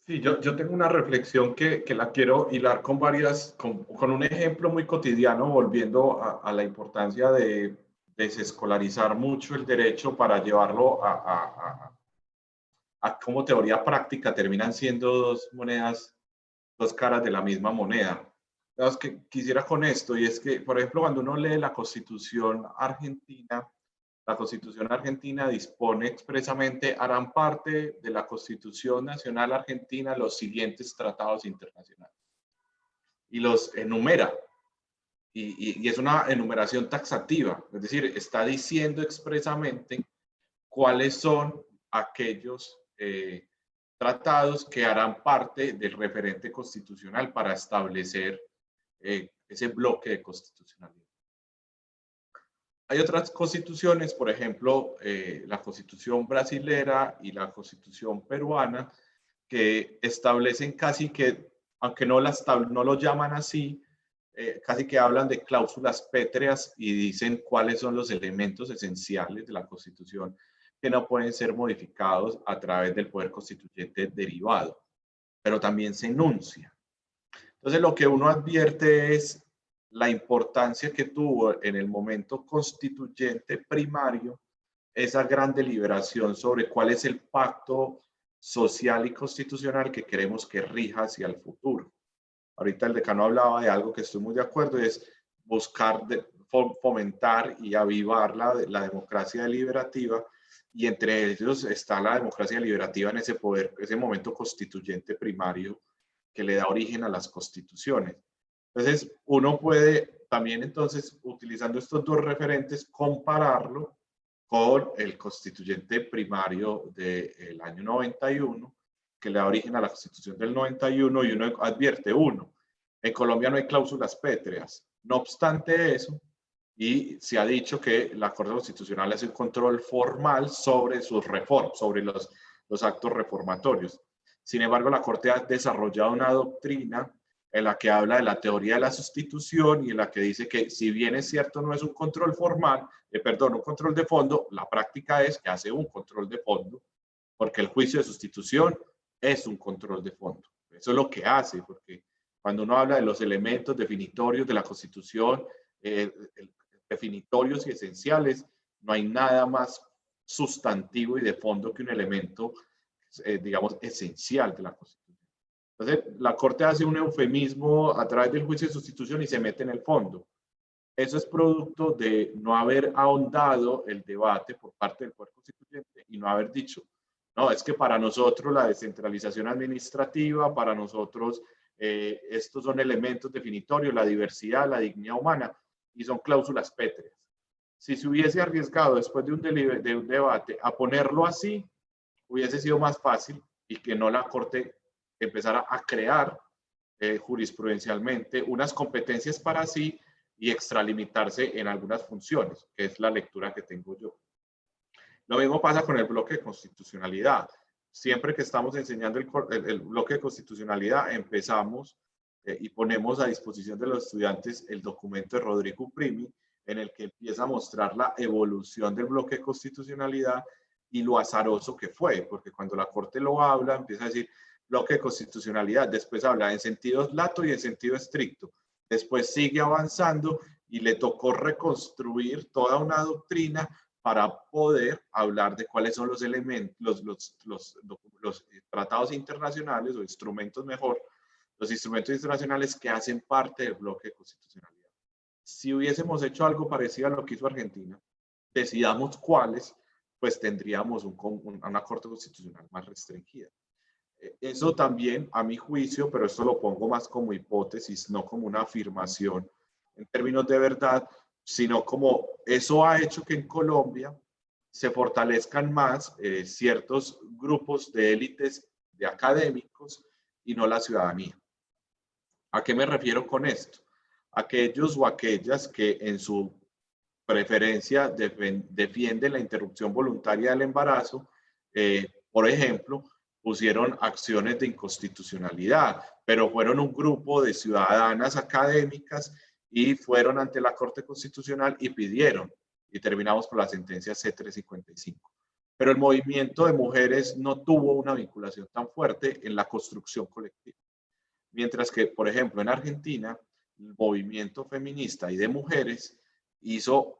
Sí, yo tengo una reflexión que la quiero hilar con con un ejemplo muy cotidiano, volviendo a la importancia de desescolarizar mucho el derecho para llevarlo a cómo teoría práctica terminan siendo dos caras de la misma moneda. Lo que quisiera con esto, y es que, por ejemplo, cuando uno lee la Constitución Argentina dispone expresamente, harán parte de la Constitución Nacional Argentina los siguientes tratados internacionales. Y los enumera. Y es una enumeración taxativa, es decir, está diciendo expresamente cuáles son aquellos tratados que harán parte del referente constitucional para establecer ese bloque de constitucionalidad. Hay otras constituciones, por ejemplo, la Constitución brasilera y la Constitución peruana, que establecen casi que, aunque no lo llaman así, casi que hablan de cláusulas pétreas y dicen cuáles son los elementos esenciales de la Constitución que no pueden ser modificados a través del poder constituyente derivado, pero también se enuncia. Entonces, lo que uno advierte es la importancia que tuvo en el momento constituyente primario esa gran deliberación sobre cuál es el pacto social y constitucional que queremos que rija hacia el futuro. Ahorita el decano hablaba de algo que estoy muy de acuerdo, y es buscar fomentar y avivar la democracia deliberativa, y entre ellos está la democracia deliberativa en ese momento constituyente primario que le da origen a las constituciones. Entonces, uno puede también, entonces, utilizando estos dos referentes, compararlo con el constituyente primario del año 91, que le da origen a la Constitución del 91, y uno advierte, en Colombia no hay cláusulas pétreas. No obstante eso, y se ha dicho que la Corte Constitucional hace un control formal sobre sus reformas, sobre los actos reformatorios. Sin embargo, la Corte ha desarrollado una doctrina en la que habla de la teoría de la sustitución y en la que dice que, si bien es cierto no es un control formal, un control de fondo, la práctica es que hace un control de fondo, porque el juicio de sustitución es un control de fondo. Eso es lo que hace, porque cuando uno habla de los elementos definitorios de la Constitución, definitorios y esenciales, no hay nada más sustantivo y de fondo que un elemento, digamos, esencial de la Constitución. Entonces, la Corte hace un eufemismo a través del juicio de sustitución y se mete en el fondo. Eso es producto de no haber ahondado el debate por parte del Poder Constituyente y no haber dicho, no, es que para nosotros la descentralización administrativa, para nosotros estos son elementos definitorios, la diversidad, la dignidad humana, y son cláusulas pétreas. Si se hubiese arriesgado después de un debate a ponerlo así, hubiese sido más fácil y que no la Corte empezara a crear jurisprudencialmente unas competencias para sí y extralimitarse en algunas funciones, que es la lectura que tengo yo. Lo mismo pasa con el bloque de constitucionalidad. Siempre que estamos enseñando el bloque de constitucionalidad, empezamos y ponemos a disposición de los estudiantes el documento de Rodrigo Primi, en el que empieza a mostrar la evolución del bloque de constitucionalidad y lo azaroso que fue, porque cuando la Corte lo habla, empieza a decir bloque de constitucionalidad, después habla en sentido lato y en sentido estricto, después sigue avanzando y le tocó reconstruir toda una doctrina para poder hablar de cuáles son los elementos, los tratados internacionales o instrumentos mejor, los instrumentos internacionales que hacen parte del bloque de constitucionalidad. Si hubiésemos hecho algo parecido a lo que hizo Argentina, decidamos cuáles, pues tendríamos una Corte Constitucional más restringida. Eso también, a mi juicio, pero esto lo pongo más como hipótesis, no como una afirmación en términos de verdad, sino como eso ha hecho que en Colombia se fortalezcan más ciertos grupos de élites de académicos y no la ciudadanía. ¿A qué me refiero con esto? Aquellos o aquellas que en su preferencia defienden la interrupción voluntaria del embarazo, por ejemplo, pusieron acciones de inconstitucionalidad, pero fueron un grupo de ciudadanas académicas y fueron ante la Corte Constitucional y pidieron, y terminamos con la sentencia C-355. Pero el movimiento de mujeres no tuvo una vinculación tan fuerte en la construcción colectiva. Mientras que, por ejemplo, en Argentina, el movimiento feminista y de mujeres hizo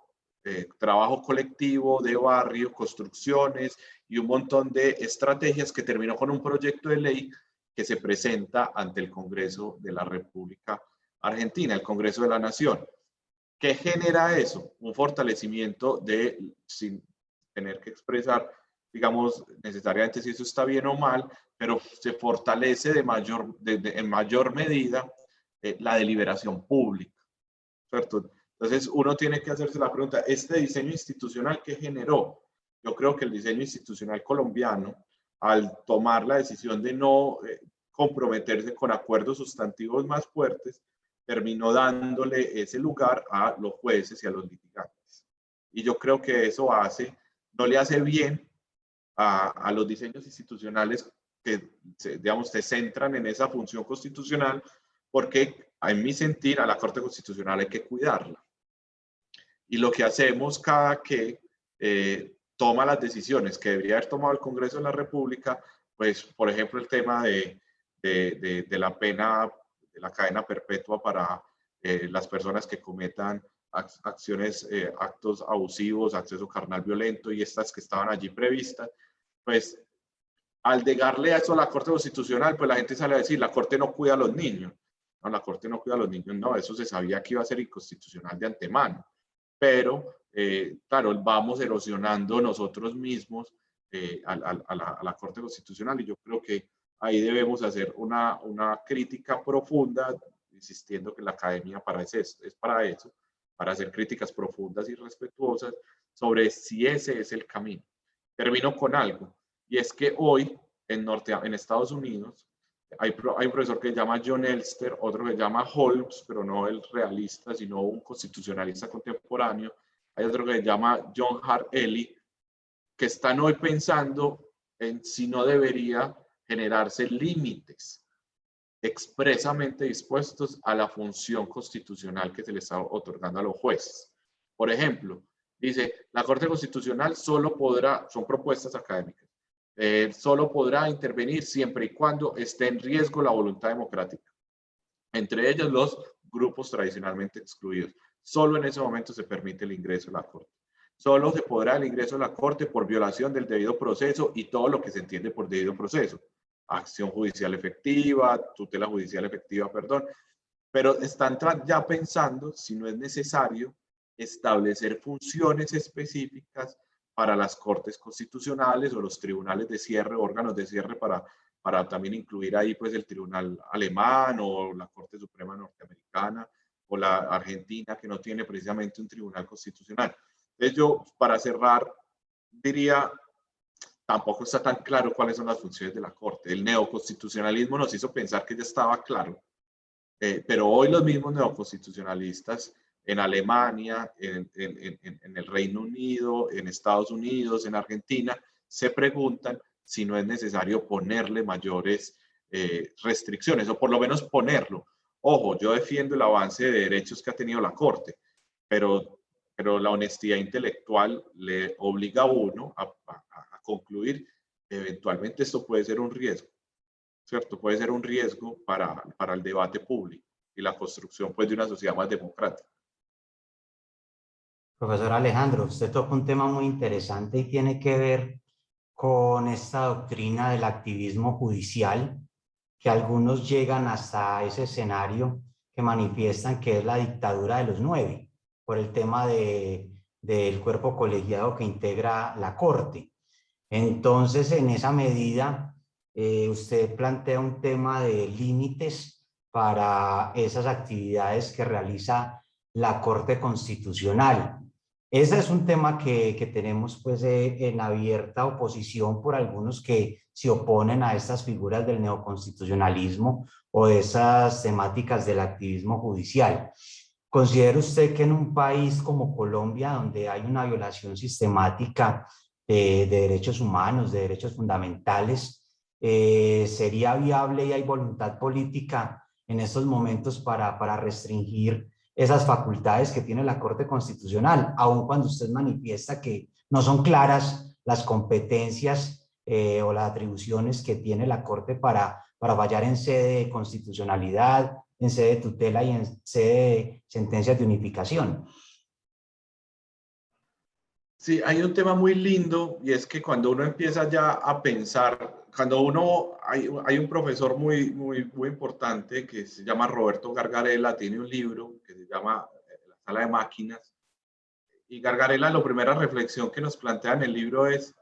trabajo colectivo, de barrio, construcciones y un montón de estrategias que terminó con un proyecto de ley que se presenta ante el Congreso de la República Argentina, el Congreso de la Nación. ¿Qué genera eso? Un fortalecimiento de, sin tener que expresar, digamos, necesariamente si eso está bien o mal, pero se fortalece en mayor medida la deliberación pública, ¿cierto? Entonces, uno tiene que hacerse la pregunta, ¿este diseño institucional qué generó? Yo creo que el diseño institucional colombiano, al tomar la decisión de no comprometerse con acuerdos sustantivos más fuertes, terminó dándole ese lugar a los jueces y a los litigantes. Y yo creo que eso no le hace bien a los diseños institucionales que, digamos, se centran en esa función constitucional, porque, en mi sentir, a la Corte Constitucional hay que cuidarla. Y lo que hacemos cada que toma las decisiones que debería haber tomado el Congreso de la República, pues, por ejemplo, el tema de la pena, de la cadena perpetua para las personas que cometan acciones, actos abusivos, acceso carnal violento y estas que estaban allí previstas, pues, al negarle eso a la Corte Constitucional, pues la gente sale a decir, la Corte no cuida a los niños. No, la Corte no cuida a los niños, no, eso se sabía que iba a ser inconstitucional de antemano. Pero, claro, vamos erosionando nosotros mismos a la Corte Constitucional y yo creo que ahí debemos hacer una crítica profunda, insistiendo que la academia es para eso, para hacer críticas profundas y respetuosas sobre si ese es el camino. Termino con algo, y es que hoy en Estados Unidos hay un profesor que se llama John Elster, otro que se llama Holmes, pero no el realista, sino un constitucionalista contemporáneo. Hay otro que se llama John Hart Ely, que están hoy pensando en si no debería generarse límites expresamente dispuestos a la función constitucional que se le está otorgando a los jueces. Por ejemplo, dice, la Corte Constitucional solo podrá, son propuestas académicas, solo podrá intervenir siempre y cuando esté en riesgo la voluntad democrática, entre ellos los grupos tradicionalmente excluidos. Solo en ese momento se permite el ingreso a la Corte. Solo se podrá el ingreso a la Corte por violación del debido proceso y todo lo que se entiende por debido proceso. Acción judicial efectiva, tutela judicial efectiva, perdón. Pero están ya pensando si no es necesario establecer funciones específicas para las cortes constitucionales o los tribunales de cierre, órganos de cierre para también incluir ahí pues el tribunal alemán o la Corte Suprema norteamericana o la argentina que no tiene precisamente un tribunal constitucional. Entonces yo, para cerrar, diría, tampoco está tan claro cuáles son las funciones de la Corte. El neoconstitucionalismo nos hizo pensar que ya estaba claro, pero hoy los mismos neoconstitucionalistas en Alemania, en el Reino Unido, en Estados Unidos, en Argentina, se preguntan si no es necesario ponerle mayores restricciones, o por lo menos ponerlo. Ojo, yo defiendo el avance de derechos que ha tenido la Corte, pero la honestidad intelectual le obliga a uno a concluir que eventualmente esto puede ser un riesgo, ¿cierto? Puede ser un riesgo para el debate público y la construcción pues, de una sociedad más democrática. Profesor Alejandro, usted toca un tema muy interesante y tiene que ver con esta doctrina del activismo judicial, que algunos llegan hasta ese escenario que manifiestan que es la dictadura de los 9, por el tema del cuerpo colegiado que integra la Corte. Entonces, en esa medida, usted plantea un tema de límites para esas actividades que realiza la Corte Constitucional. Ese es un tema que tenemos pues en abierta oposición por algunos que se oponen a estas figuras del neoconstitucionalismo o de esas temáticas del activismo judicial. ¿Considera usted que en un país como Colombia, donde hay una violación sistemática de derechos humanos, de derechos fundamentales, sería viable y hay voluntad política en estos momentos para restringir esas facultades que tiene la Corte Constitucional, aun cuando usted manifiesta que no son claras las competencias o las atribuciones que tiene la Corte para fallar en sede de constitucionalidad, en sede de tutela y en sede de sentencias de unificación? Sí, hay un tema muy lindo y es que cuando uno empieza ya a pensar, hay un profesor muy importante que se llama Roberto Gargarella, tiene un libro que se llama La Sala de Máquinas, y Gargarella, la primera reflexión que nos plantea en el libro es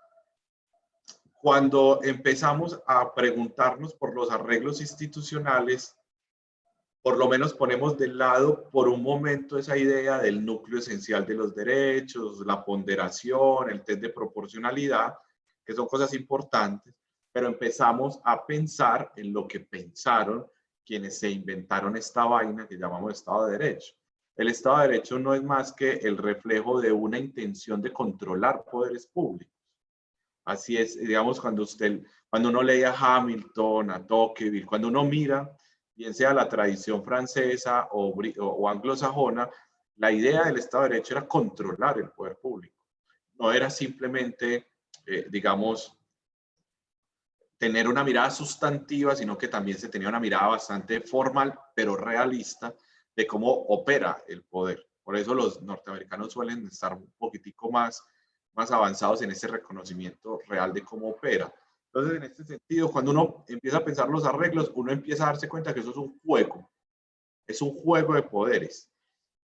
cuando empezamos a preguntarnos por los arreglos institucionales, por lo menos ponemos de lado por un momento esa idea del núcleo esencial de los derechos, la ponderación, el test de proporcionalidad, que son cosas importantes, pero empezamos a pensar en lo que pensaron quienes se inventaron esta vaina que llamamos Estado de Derecho. El Estado de Derecho no es más que el reflejo de una intención de controlar poderes públicos. Así es, digamos, cuando uno lee a Hamilton, a Tocqueville, cuando uno mira, bien sea la tradición francesa o anglosajona, la idea del Estado de Derecho era controlar el poder público. No era simplemente, digamos, tener una mirada sustantiva, sino que también se tenía una mirada bastante formal, pero realista, de cómo opera el poder. Por eso los norteamericanos suelen estar un poquitico más avanzados en ese reconocimiento real de cómo opera. Entonces, en este sentido, cuando uno empieza a pensar los arreglos, uno empieza a darse cuenta que eso es un juego de poderes.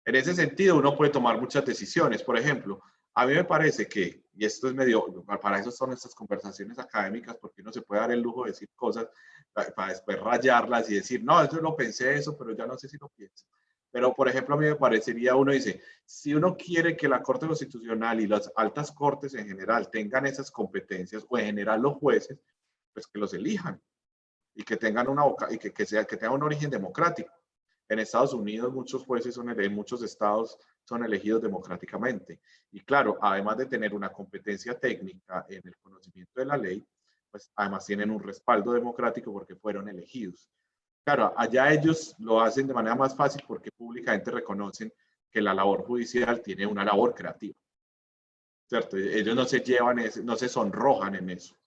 En ese sentido, uno puede tomar muchas decisiones. Por ejemplo, a mí me parece que, y esto es medio, para eso son estas conversaciones académicas, porque uno se puede dar el lujo de decir cosas para después rayarlas y decir, no, yo no pensé eso, pero ya no sé si lo pienso. Pero, por ejemplo, a mí me parecería, uno dice, si uno quiere que la Corte Constitucional y las altas cortes en general tengan esas competencias, o en general los jueces, pues que los elijan y que tengan que tengan un origen democrático. En Estados Unidos muchos jueces en muchos estados son elegidos democráticamente. Y claro, además de tener una competencia técnica en el conocimiento de la ley, pues además tienen un respaldo democrático porque fueron elegidos. Claro, allá ellos lo hacen de manera más fácil porque públicamente reconocen que la labor judicial tiene una labor creativa, ¿cierto? Ellos no se sonrojan en eso.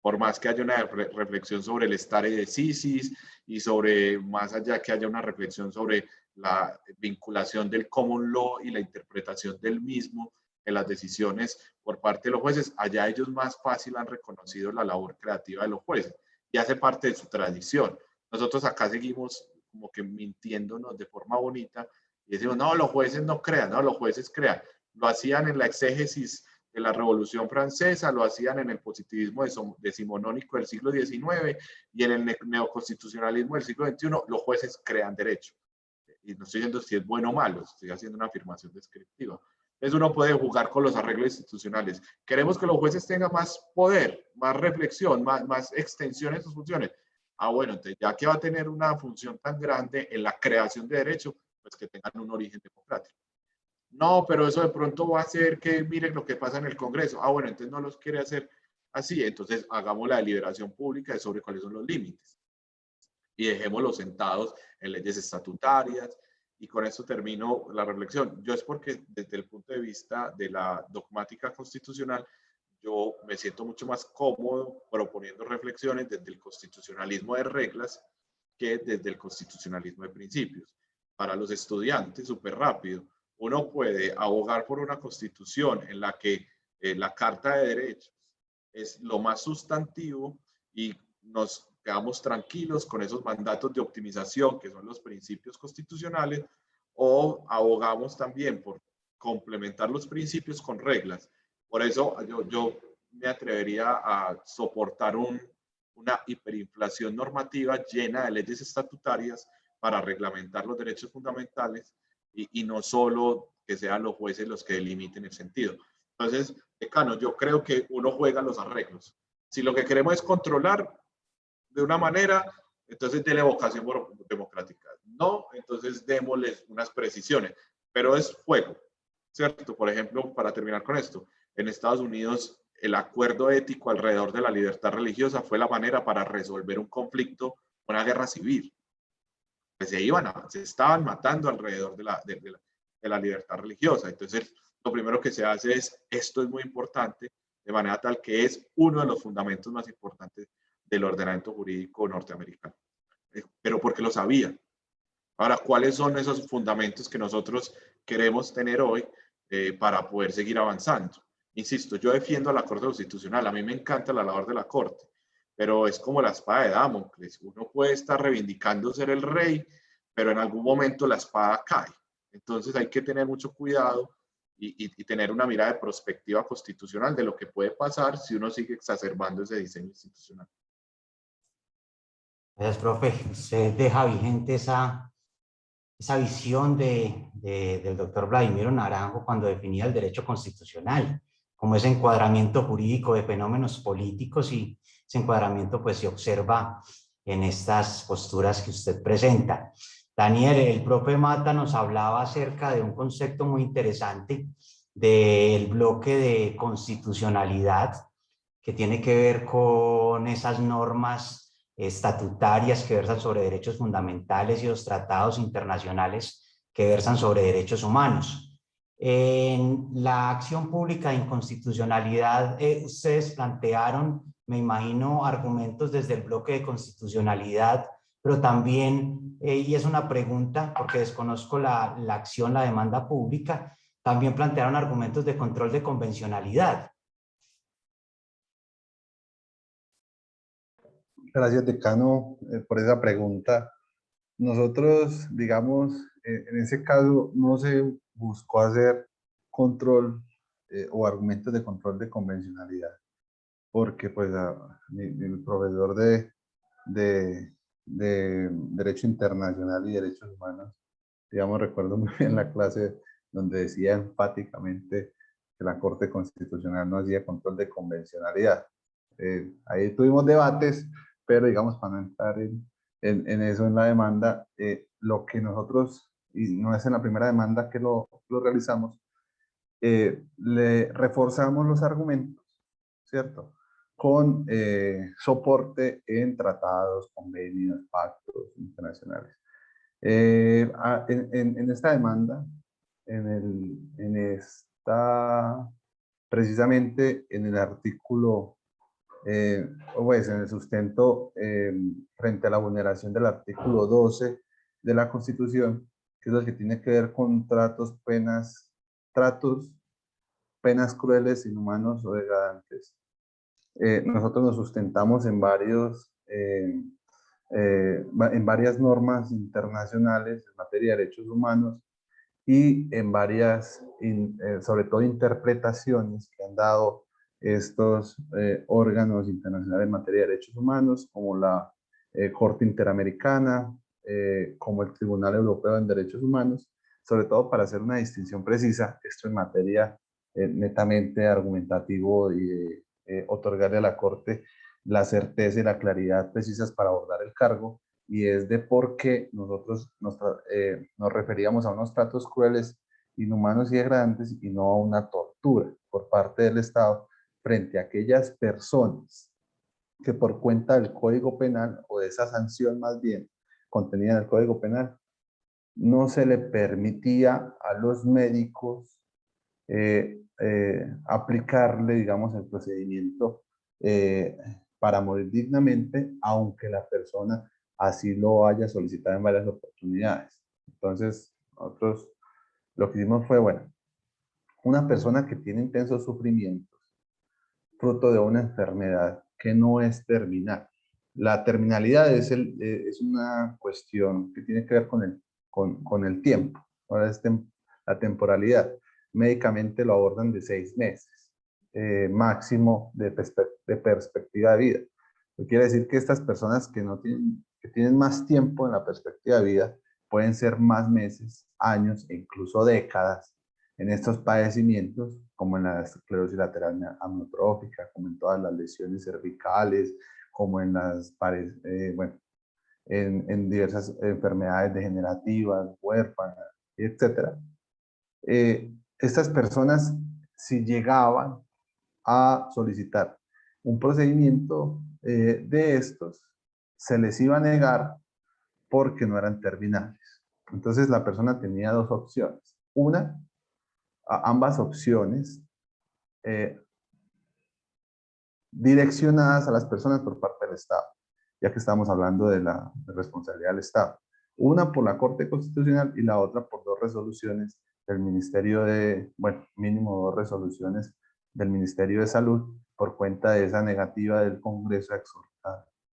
por más que haya una reflexión sobre el stare decisis y sobre, más allá que haya una reflexión sobre la vinculación del common law y la interpretación del mismo en las decisiones por parte de los jueces, allá ellos más fácil han reconocido la labor creativa de los jueces y hace parte de su tradición. Nosotros acá seguimos como que mintiéndonos de forma bonita y decimos, no, los jueces no crean, no, los jueces crean. Lo hacían en la exégesis de la Revolución Francesa, lo hacían en el positivismo decimonónico del siglo XIX y en el neoconstitucionalismo del siglo XXI, los jueces crean derecho. Y no estoy diciendo si es bueno o malo, estoy haciendo una afirmación descriptiva. Entonces uno puede jugar con los arreglos institucionales. Queremos que los jueces tengan más poder, más reflexión, más extensión en sus funciones. Ah, bueno, entonces ya que va a tener una función tan grande en la creación de derecho, pues que tengan un origen democrático. No, pero eso de pronto va a hacer que miren lo que pasa en el Congreso. Ah, bueno, entonces no los quiere hacer así. Entonces hagamos la deliberación pública sobre cuáles son los límites y dejémoslos sentados en leyes estatutarias. Y con esto termino la reflexión. Yo es porque desde el punto de vista de la dogmática constitucional, yo me siento mucho más cómodo proponiendo reflexiones desde el constitucionalismo de reglas que desde el constitucionalismo de principios. Para los estudiantes, súper rápido, uno puede abogar por una constitución en la que la Carta de Derechos es lo más sustantivo y nos quedamos tranquilos con esos mandatos de optimización que son los principios constitucionales, o abogamos también por complementar los principios con reglas. Por eso yo me atrevería a soportar una hiperinflación normativa llena de leyes estatutarias para reglamentar los derechos fundamentales y no solo que sean los jueces los que delimiten el sentido. Entonces, decano, yo creo que uno juega los arreglos. Si lo que queremos es controlar de una manera, entonces déle vocación democrática. No, entonces démosles unas precisiones, pero es juego, ¿cierto? Por ejemplo, para terminar con esto, en Estados Unidos el acuerdo ético alrededor de la libertad religiosa fue la manera para resolver un conflicto, una guerra civil. Pues se estaban matando alrededor de la libertad religiosa. Entonces, lo primero que se hace es, esto es muy importante, de manera tal que es uno de los fundamentos más importantes del ordenamiento jurídico norteamericano. Pero porque lo sabía. Ahora, ¿cuáles son esos fundamentos que nosotros queremos tener hoy para poder seguir avanzando? Insisto, yo defiendo a la Corte Constitucional, a mí me encanta la labor de la Corte, pero es como la espada de Damocles. Uno puede estar reivindicando ser el rey, pero en algún momento la espada cae. Entonces hay que tener mucho cuidado y tener una mirada de perspectiva constitucional de lo que puede pasar si uno sigue exacerbando ese diseño institucional. Gracias, profe. Usted deja vigente esa visión del doctor Vladimiro Naranjo cuando definía el derecho constitucional, como ese encuadramiento jurídico de fenómenos políticos, y ese encuadramiento pues se observa en estas posturas que usted presenta. Daniel, el profe Mata nos hablaba acerca de un concepto muy interesante del bloque de constitucionalidad que tiene que ver con esas normas estatutarias que versan sobre derechos fundamentales y los tratados internacionales que versan sobre derechos humanos. En la acción pública de inconstitucionalidad, ustedes plantearon, me imagino, argumentos desde el bloque de constitucionalidad, pero también, y es una pregunta porque desconozco la acción, la demanda pública, también plantearon argumentos de control de convencionalidad. Gracias, decano, por esa pregunta. Nosotros, digamos, en ese caso no se buscó hacer control o argumentos de control de convencionalidad, porque pues el profesor de Derecho Internacional y Derechos Humanos, digamos, recuerdo muy bien la clase donde decía enfáticamente que la Corte Constitucional no hacía control de convencionalidad. Ahí tuvimos debates, pero digamos, para no entrar en eso, en la demanda, lo que nosotros, y no es en la primera demanda que lo realizamos, le reforzamos los argumentos, ¿cierto? Con soporte en tratados, convenios, pactos internacionales. En esta demanda, precisamente en el artículo Pues en el sustento frente a la vulneración del artículo 12 de la Constitución, que es el que tiene que ver con tratos, penas crueles, inhumanos o degradantes. Nosotros nos sustentamos en varias normas internacionales en materia de derechos humanos y en varias, sobre todo, interpretaciones que han dado estos órganos internacionales en materia de derechos humanos, como la Corte Interamericana, como el Tribunal Europeo en Derechos Humanos, sobre todo para hacer una distinción precisa, esto en materia netamente argumentativo y otorgarle a la Corte la certeza y la claridad precisas para abordar el cargo, y es de por qué nosotros nos referíamos a unos tratos crueles, inhumanos y degradantes y no a una tortura por parte del Estado frente a aquellas personas que por cuenta del Código Penal o de esa sanción más bien contenida en el Código Penal no se le permitía a los médicos aplicarle, digamos, el procedimiento para morir dignamente, aunque la persona así lo haya solicitado en varias oportunidades. Entonces, nosotros lo que hicimos fue, bueno, una persona que tiene intensos sufrimientos, fruto de una enfermedad que no es terminal. La terminalidad es una cuestión que tiene que ver con el tiempo. Ahora es la temporalidad. Médicamente lo abordan de 6 meses, máximo de perspectiva de vida. Lo que quiere decir que estas personas que tienen más tiempo en la perspectiva de vida pueden ser más meses, años e incluso décadas en estos padecimientos, como en la esclerosis lateral amiotrófica, como en todas las lesiones cervicales, como en en diversas enfermedades degenerativas, huérfanas, etc. Estas personas, si llegaban a solicitar un procedimiento de estos, se les iba a negar porque no eran terminales. Entonces la persona tenía dos opciones. Ambas opciones direccionadas a las personas por parte del Estado, ya que estamos hablando de la responsabilidad del Estado. Una por la Corte Constitucional y la otra por dos resoluciones del Ministerio mínimo dos resoluciones del Ministerio de Salud por cuenta de esa negativa del Congreso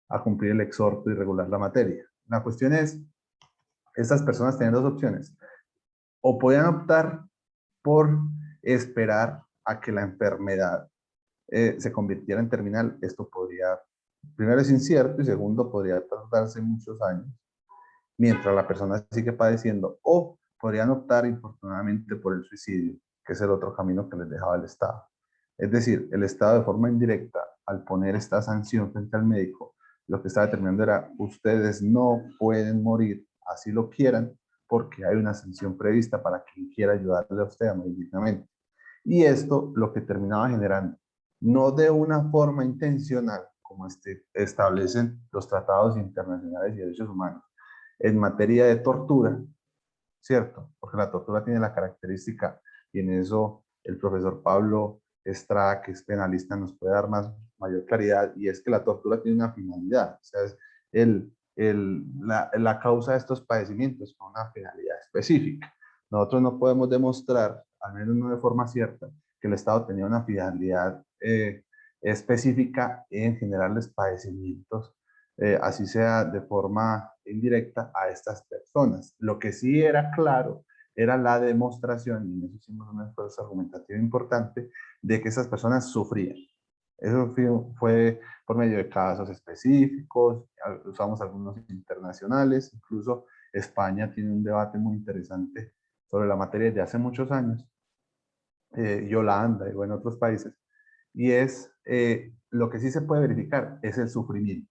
a cumplir el exhorto y regular la materia. La cuestión es, estas personas tienen dos opciones. O podían optar por esperar a que la enfermedad se convirtiera en terminal. Esto primero es incierto y segundo podría tardarse muchos años mientras la persona sigue padeciendo, o podrían optar infortunadamente por el suicidio, que es el otro camino que les dejaba el Estado. Es decir, el Estado de forma indirecta, al poner esta sanción frente al médico, lo que estaba determinando era: ustedes no pueden morir, así lo quieran, porque hay una sanción prevista para quien quiera ayudarle a usted a morir dignamente. Y esto lo que terminaba generando, no de una forma intencional, como establecen los tratados internacionales de derechos humanos, en materia de tortura, ¿cierto? Porque la tortura tiene la característica, y en eso el profesor Pablo Estrada, que es penalista, nos puede dar mayor claridad, y es que la tortura tiene una finalidad, o sea, es la causa de estos padecimientos con una finalidad específica. Nosotros no podemos demostrar, al menos no de forma cierta, que el Estado tenía una finalidad específica en generarles padecimientos, así sea de forma indirecta, a estas personas. Lo que sí era claro era la demostración, y en eso hicimos un esfuerzo argumentativo importante, de que esas personas sufrían. Eso fue por medio de casos específicos, usamos algunos internacionales, incluso España tiene un debate muy interesante sobre la materia desde hace muchos años, y Holanda y bueno, otros países, y es lo que sí se puede verificar es el sufrimiento.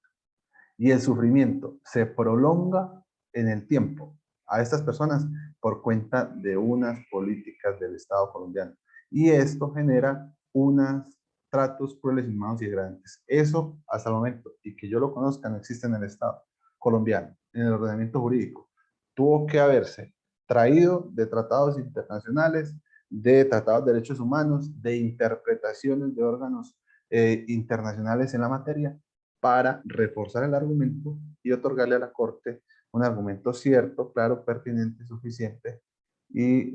Y el sufrimiento se prolonga en el tiempo a estas personas por cuenta de unas políticas del Estado colombiano. Y esto genera unos tratos crueles, inhumanos y degradantes. Eso, hasta el momento, y que yo lo conozca, no existe en el Estado colombiano, en el ordenamiento jurídico. Tuvo que haberse traído de tratados internacionales, de tratados de derechos humanos, de interpretaciones de órganos internacionales en la materia para reforzar el argumento y otorgarle a la Corte un argumento cierto, claro, pertinente, suficiente y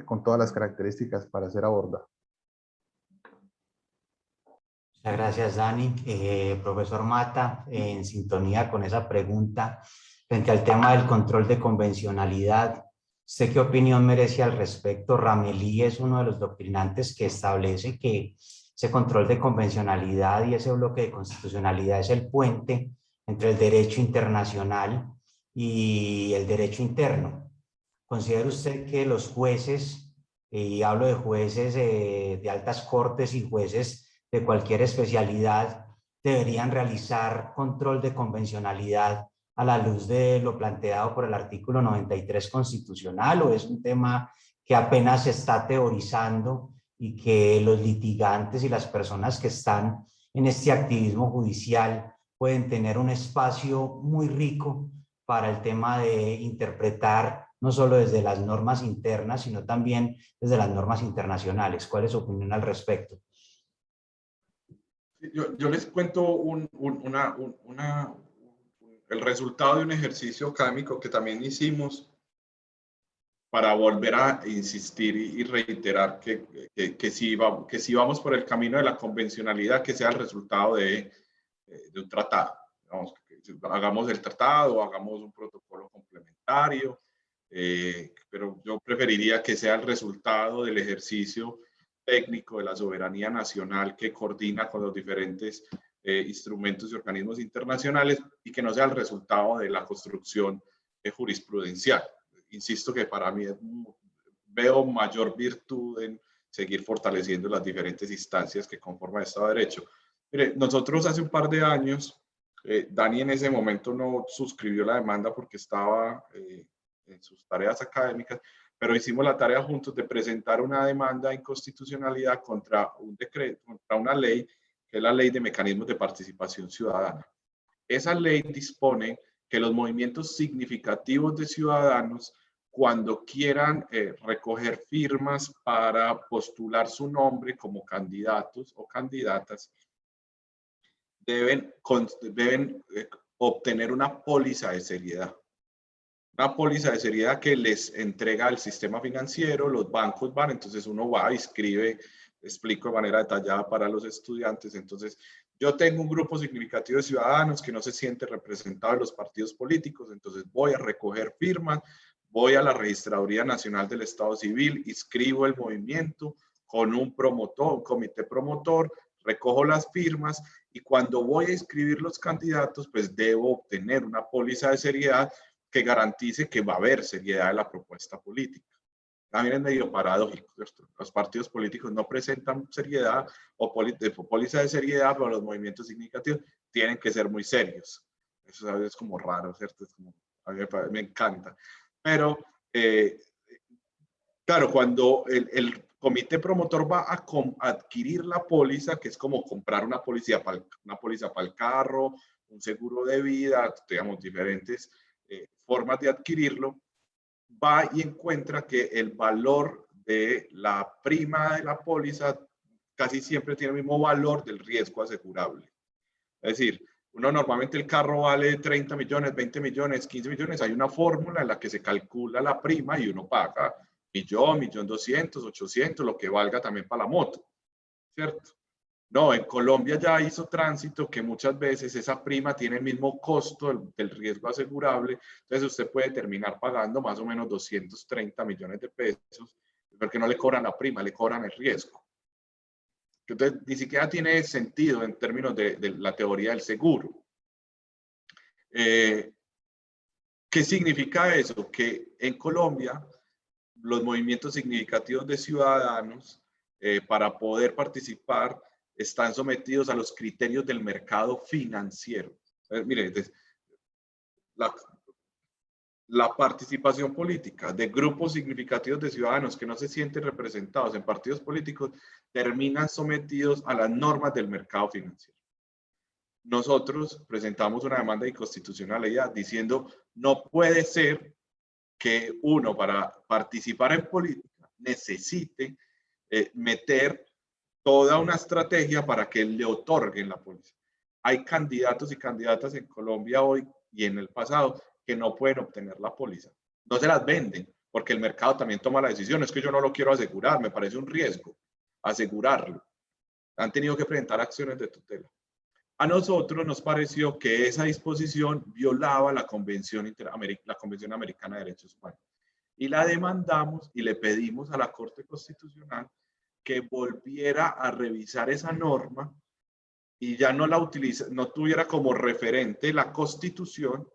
con todas las características para ser abordado. Muchas gracias, Dani. Profesor Mata, en sintonía con esa pregunta, frente al tema del control de convencionalidad, ¿usted qué opinión merece al respecto? Ramelí es uno de los doctrinantes que establece que ese control de convencionalidad y ese bloque de constitucionalidad es el puente entre el derecho internacional y el derecho interno. ¿Considera usted que los jueces, y hablo de jueces de altas cortes y jueces de cualquier especialidad, deberían realizar control de convencionalidad a la luz de lo planteado por el artículo 93 constitucional, o es un tema que apenas se está teorizando y que los litigantes y las personas que están en este activismo judicial pueden tener un espacio muy rico para el tema de interpretar no solo desde las normas internas, sino también desde las normas internacionales? ¿Cuál es su opinión al respecto? Yo les cuento el resultado de un ejercicio académico que también hicimos para volver a insistir y reiterar que si vamos por el camino de la convencionalidad, que sea el resultado de un tratado. Digamos, hagamos el tratado, hagamos un protocolo complementario, pero yo preferiría que sea el resultado del ejercicio técnico de la soberanía nacional que coordina con los diferentes instrumentos y organismos internacionales, y que no sea el resultado de la construcción jurisprudencial. Insisto que para mí veo mayor virtud en seguir fortaleciendo las diferentes instancias que conforman el Estado de Derecho. Mire, nosotros hace un par de años, Dani en ese momento no suscribió la demanda porque estaba en sus tareas académicas, pero hicimos la tarea juntos de presentar una demanda de inconstitucionalidad contra un decreto, contra una ley, que es la Ley de Mecanismos de Participación Ciudadana. Esa ley dispone que los movimientos significativos de ciudadanos, cuando quieran recoger firmas para postular su nombre como candidatos o candidatas, deben obtener una póliza de seriedad. Una póliza de seriedad que les entrega el sistema financiero, los bancos van, entonces uno va, inscribe, explico de manera detallada para los estudiantes. Entonces, yo tengo un grupo significativo de ciudadanos que no se siente representado en los partidos políticos, entonces voy a recoger firmas, voy a la Registraduría Nacional del Estado Civil, inscribo el movimiento con un promotor, un comité promotor, recojo las firmas, y cuando voy a inscribir los candidatos, pues debo obtener una póliza de seriedad que garantice que va a haber seriedad de la propuesta política. También es medio paradójico, ¿cierto? Los partidos políticos no presentan seriedad o póliza de seriedad, pero los movimientos significativos tienen que ser muy serios. Eso es como raro, ¿cierto? Es como, a mí me encanta. Pero, claro, cuando el comité promotor va a adquirir la póliza, que es como comprar una póliza para el carro, un seguro de vida, digamos, diferentes formas de adquirirlo, va y encuentra que el valor de la prima de la póliza casi siempre tiene el mismo valor del riesgo asegurable. Es decir, uno normalmente el carro vale 30 millones, 20 millones, 15 millones, hay una fórmula en la que se calcula la prima y uno paga millón, 1.200.000, 800, lo que valga también para la moto, ¿cierto? No, en Colombia ya hizo tránsito que muchas veces esa prima tiene el mismo costo del riesgo asegurable, entonces usted puede terminar pagando más o menos 230 millones de pesos, porque no le cobran la prima, le cobran el riesgo. Entonces, ni siquiera tiene sentido en términos de la teoría del seguro. ¿Qué significa eso? Que en Colombia los movimientos significativos de ciudadanos, para poder participar, están sometidos a los criterios del mercado financiero. Mire, la participación política de grupos significativos de ciudadanos que no se sienten representados en partidos políticos terminan sometidos a las normas del mercado financiero. Nosotros presentamos una demanda de inconstitucionalidad diciendo no puede ser que uno para participar en política necesite meter toda una estrategia para que le otorguen la póliza. Hay candidatos y candidatas en Colombia hoy y en el pasado que no pueden obtener la póliza. No se las venden porque el mercado también toma la decisión. Es que yo no lo quiero asegurar, me parece un riesgo asegurarlo. Han tenido que presentar acciones de tutela. A nosotros nos pareció que esa disposición violaba la Convención Americana de Derechos Humanos y la demandamos y le pedimos a la Corte Constitucional que volviera a revisar esa norma y ya no no tuviera como referente la Constitución,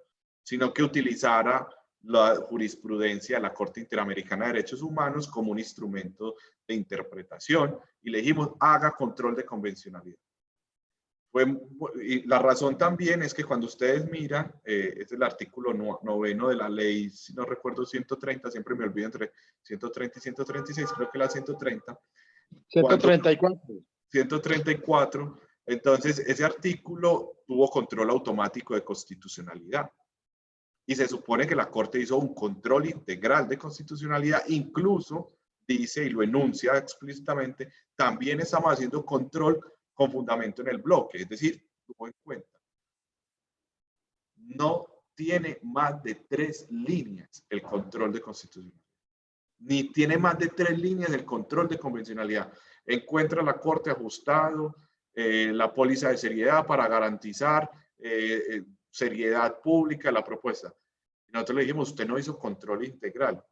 sino que utilizara la jurisprudencia de la Corte Interamericana de Derechos Humanos como un instrumento de interpretación, y le dijimos, haga control de convencionalidad. Y la razón también es que cuando ustedes miran, es el artículo 9 de la ley, si no recuerdo, 130, siempre me olvido entre 130 y 136, creo que la 130. 134. 134. Entonces, ese artículo tuvo control automático de constitucionalidad. Y se supone que la Corte hizo un control integral de constitucionalidad, incluso dice y lo enuncia explícitamente, también estamos haciendo control con fundamento en el bloque, es decir, tuvo en cuenta. No tiene más de 3 líneas el control de constitucionalidad, ni tiene más de 3 líneas el control de convencionalidad. Encuentra la Corte ajustado, la póliza de seriedad para garantizar seriedad pública de la propuesta. Y nosotros le dijimos, usted no hizo control integral.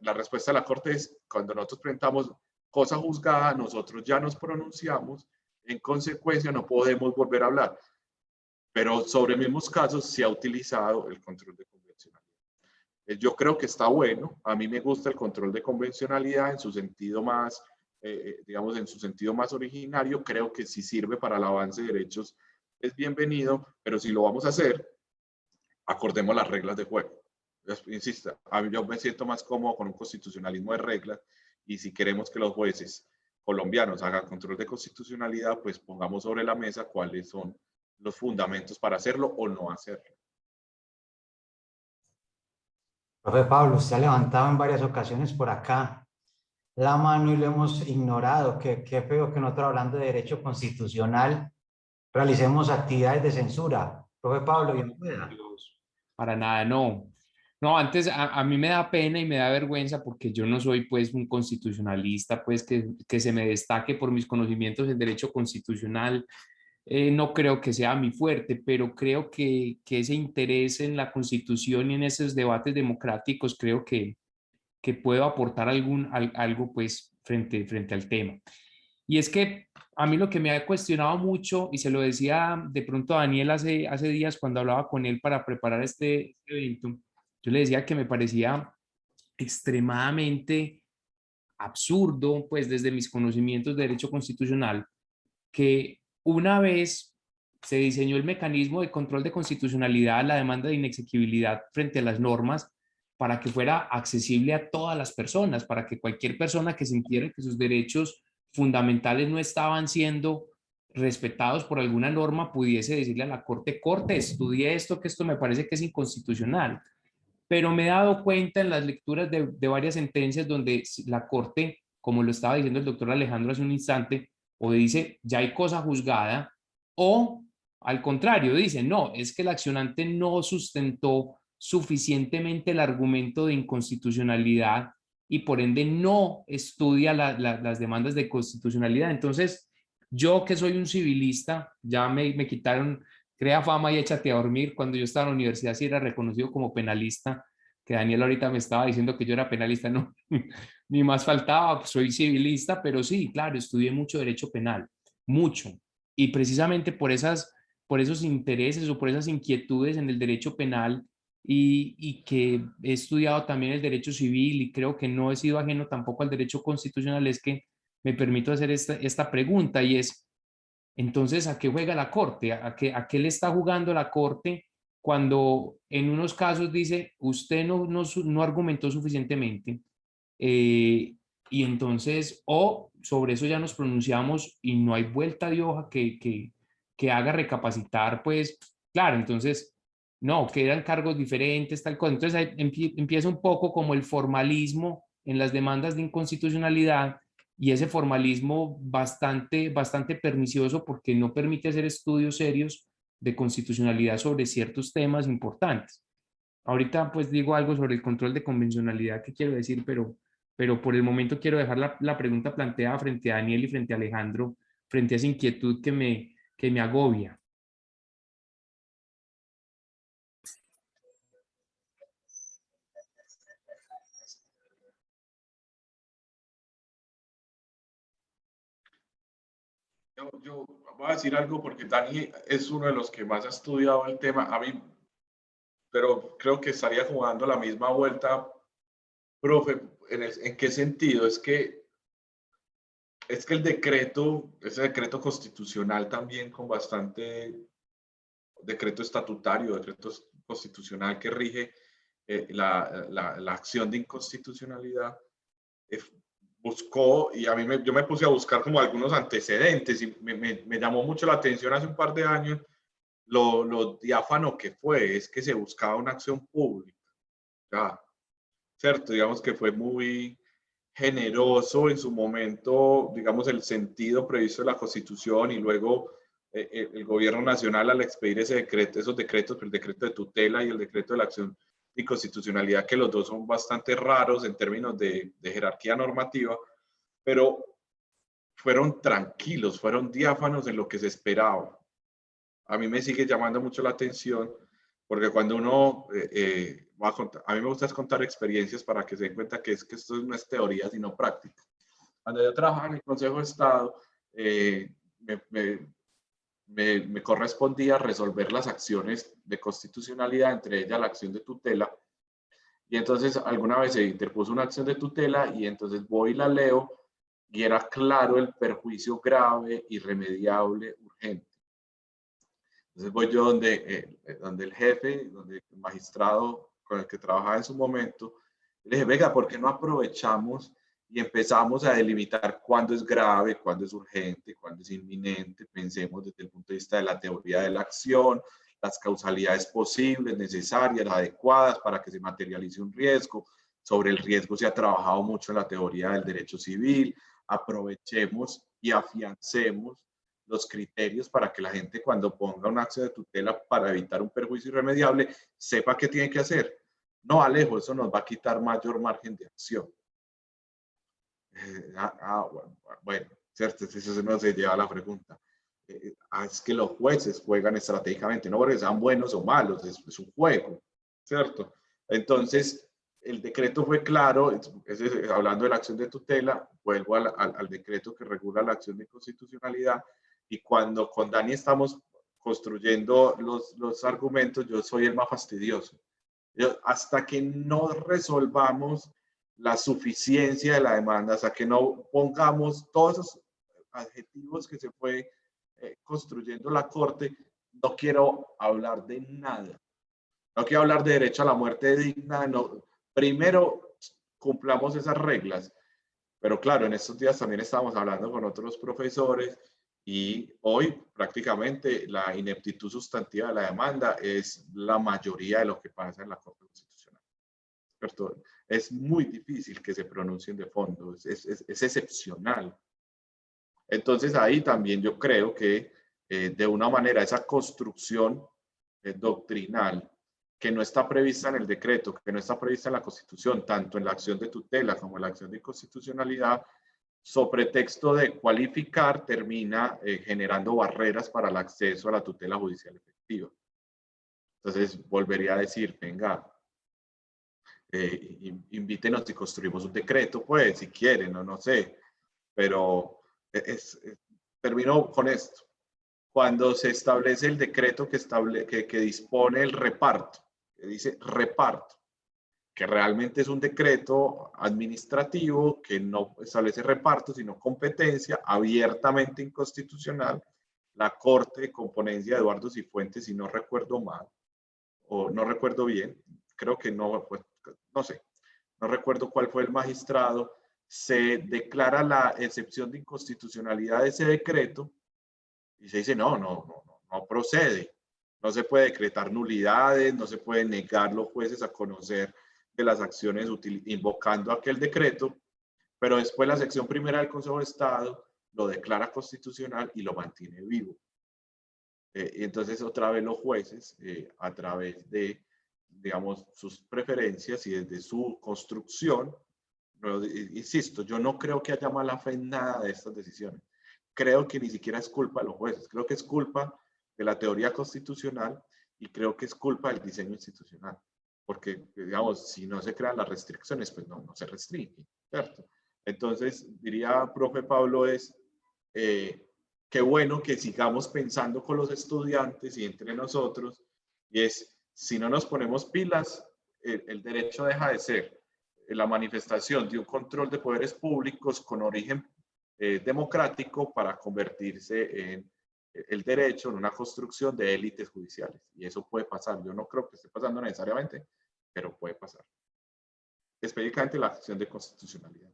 La respuesta de la Corte es, cuando nosotros presentamos cosa juzgada, nosotros ya nos pronunciamos, en consecuencia no podemos volver a hablar. Pero sobre mismos casos se ha utilizado el control de convencionalidad. Yo creo que está bueno, a mí me gusta el control de convencionalidad en su sentido más, digamos, en su sentido más originario. Creo que si sirve para el avance de derechos es bienvenido, pero si lo vamos a hacer, acordemos las reglas de juego. Insisto, yo me siento más cómodo con un constitucionalismo de reglas, y si queremos que los jueces colombianos hagan control de constitucionalidad, pues pongamos sobre la mesa cuáles son los fundamentos para hacerlo o no hacerlo. Profe Pablo, usted ha levantado en varias ocasiones por acá la mano y lo hemos ignorado. Qué feo que nosotros, hablando de derecho constitucional, realicemos actividades de censura. Profe Pablo, bienvenida. Para nada, no. No, antes a mí me da pena y me da vergüenza porque yo no soy pues un constitucionalista pues que se me destaque por mis conocimientos en derecho constitucional. No creo que sea mi fuerte, pero creo que ese interés en la Constitución y en esos debates democráticos creo que puedo aportar algo pues frente al tema. Y es que a mí lo que me ha cuestionado mucho, y se lo decía de pronto a Daniel hace días cuando hablaba con él para preparar este evento, yo le decía que me parecía extremadamente absurdo, pues desde mis conocimientos de derecho constitucional, que una vez se diseñó el mecanismo de control de constitucionalidad, la demanda de inexequibilidad frente a las normas, para que fuera accesible a todas las personas, para que cualquier persona que sintiera que sus derechos fundamentales no estaban siendo respetados por alguna norma pudiese decirle a la Corte, estudie esto, que esto me parece que es inconstitucional. Pero me he dado cuenta en las lecturas de varias sentencias donde la Corte, como lo estaba diciendo el doctor Alejandro hace un instante, o dice ya hay cosa juzgada, o al contrario dice no, es que el accionante no sustentó suficientemente el argumento de inconstitucionalidad y por ende no estudia las demandas de constitucionalidad. Entonces, yo que soy un civilista, ya me quitaron, crea fama y échate a dormir. Cuando yo estaba en la universidad sí era reconocido como penalista, que Daniel ahorita me estaba diciendo que yo era penalista, no, ni más faltaba, soy civilista, pero sí, claro, estudié mucho derecho penal, mucho. Y precisamente por esos intereses o por esas inquietudes en el derecho penal y que he estudiado también el derecho civil y creo que no he sido ajeno tampoco al derecho constitucional, es que me permito hacer esta pregunta y es, entonces, ¿a qué juega la Corte? ¿A qué le está jugando la Corte cuando en unos casos dice, usted no argumentó suficientemente? Y entonces, o sobre eso ya nos pronunciamos y no hay vuelta de hoja que haga recapacitar, pues, claro, entonces, no, quedan cargos diferentes, tal cosa. Entonces, empieza un poco como el formalismo en las demandas de inconstitucionalidad y ese formalismo bastante pernicioso porque no permite hacer estudios serios de constitucionalidad sobre ciertos temas importantes. Ahorita pues digo algo sobre el control de convencionalidad que quiero decir, pero por el momento quiero dejar la pregunta planteada frente a Daniel y frente a Alejandro, frente a esa inquietud que me agobia. Yo voy a decir algo porque Dani es uno de los que más ha estudiado el tema, a mí, pero creo que estaría jugando la misma vuelta, profe, ¿en qué sentido? Es que el decreto, ese decreto constitucional también con bastante decreto estatutario, decreto constitucional que rige la acción de inconstitucionalidad, eh, buscó, y a mí yo me puse a buscar como algunos antecedentes y me llamó mucho la atención hace un par de años lo diáfano que fue, es que se buscaba una acción pública, ya, ¿cierto? Digamos que fue muy generoso en su momento, digamos, el sentido previsto de la Constitución y luego el gobierno nacional al expedir ese decreto, esos decretos, el decreto de tutela y el decreto de la acción de inconstitucionalidad, que los dos son bastante raros en términos de jerarquía normativa, pero fueron tranquilos, fueron diáfanos en lo que se esperaba. A mí me sigue llamando mucho la atención porque cuando uno va a contar, a mí me gusta contar experiencias para que se den cuenta que esto no es teoría, sino práctica. Cuando yo trabajaba en el Consejo de Estado, me correspondía resolver las acciones de constitucionalidad, entre ellas la acción de tutela. Y entonces alguna vez se interpuso una acción de tutela y entonces voy y la leo y era claro el perjuicio grave, irremediable, urgente. Entonces voy yo donde el jefe, donde el magistrado con el que trabajaba en su momento, le dije, venga, ¿por qué no aprovechamos y empezamos a delimitar cuándo es grave, cuándo es urgente, cuándo es inminente? Pensemos desde el punto de vista de la teoría de la acción, las causalidades posibles, necesarias, adecuadas para que se materialice un riesgo. Sobre el riesgo se ha trabajado mucho en la teoría del derecho civil. Aprovechemos y afiancemos los criterios para que la gente cuando ponga una acción de tutela para evitar un perjuicio irremediable sepa qué tiene que hacer. No, Alejo, eso nos va a quitar mayor margen de acción. Bueno, cierto, eso no se lleva a la pregunta. Es que los jueces juegan estratégicamente, no porque sean buenos o malos, es un juego, ¿cierto? Entonces, el decreto fue claro, hablando de la acción de tutela, vuelvo al decreto que regula la acción de constitucionalidad, y cuando con Dani estamos construyendo los argumentos, yo soy el más fastidioso. Hasta que no resolvamos la suficiencia de la demanda, hasta que no pongamos todos esos adjetivos que se fue construyendo la Corte, no quiero hablar de nada. No quiero hablar de derecho a la muerte digna. No. Primero, cumplamos esas reglas. Pero claro, en estos días también estábamos hablando con otros profesores y hoy prácticamente la ineptitud sustantiva de la demanda es la mayoría de lo que pasa en la Corte Constitucional. ¿Cierto? Es muy difícil que se pronuncien de fondo, es excepcional. Entonces ahí también yo creo que de una manera esa construcción doctrinal que no está prevista en el decreto, que no está prevista en la Constitución, tanto en la acción de tutela como en la acción de inconstitucionalidad, sobre pretexto de cualificar, termina generando barreras para el acceso a la tutela judicial efectiva. Entonces, volvería a decir, venga, invítenos y construimos un decreto, pues, si quieren, no sé, pero termino con esto. Cuando se establece el decreto que dispone el reparto, que dice reparto, que realmente es un decreto administrativo que no establece reparto, sino competencia, abiertamente inconstitucional, la Corte, con ponencia de Eduardo Cifuentes, si no recuerdo mal, o no recuerdo bien, creo que no, pues, no sé, no recuerdo cuál fue el magistrado, se declara la excepción de inconstitucionalidad de ese decreto y se dice no procede. No se puede decretar nulidades, no se puede negar los jueces a conocer de las acciones invocando aquel decreto, pero después la sección primera del Consejo de Estado lo declara constitucional y lo mantiene vivo. Y entonces otra vez los jueces, a través de, digamos, sus preferencias y desde su construcción, pero, insisto, yo no creo que haya mala fe en nada de estas decisiones. Creo que ni siquiera es culpa de los jueces, creo que es culpa de la teoría constitucional y creo que es culpa del diseño institucional. Porque, digamos, si no se crean las restricciones, pues no se restringe, ¿cierto? Entonces, diría, profe Pablo, qué bueno que sigamos pensando con los estudiantes y entre nosotros, y es, si no nos ponemos pilas, el derecho deja de ser la manifestación de un control de poderes públicos con origen democrático para convertirse en el derecho, en una construcción de élites judiciales. Y eso puede pasar. Yo no creo que esté pasando necesariamente, pero puede pasar. Específicamente la acción de constitucionalidad.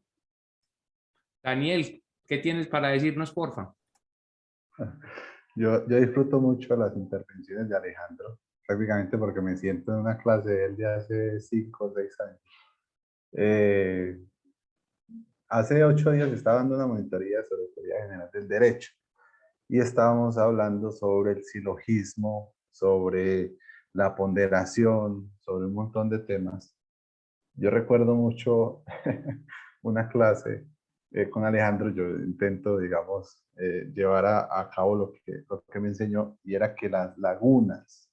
Daniel, ¿qué tienes para decirnos, porfa? Yo disfruto mucho las intervenciones de Alejandro, prácticamente porque me siento en una clase de él de hace 5 o 6 años. Hace 8 días estaba dando una monitoría sobre teoría general del derecho y estábamos hablando sobre el silogismo, sobre la ponderación, sobre un montón de temas. Yo recuerdo mucho una clase con Alejandro. Yo intento, digamos, llevar a cabo lo que me enseñó, y era que las lagunas,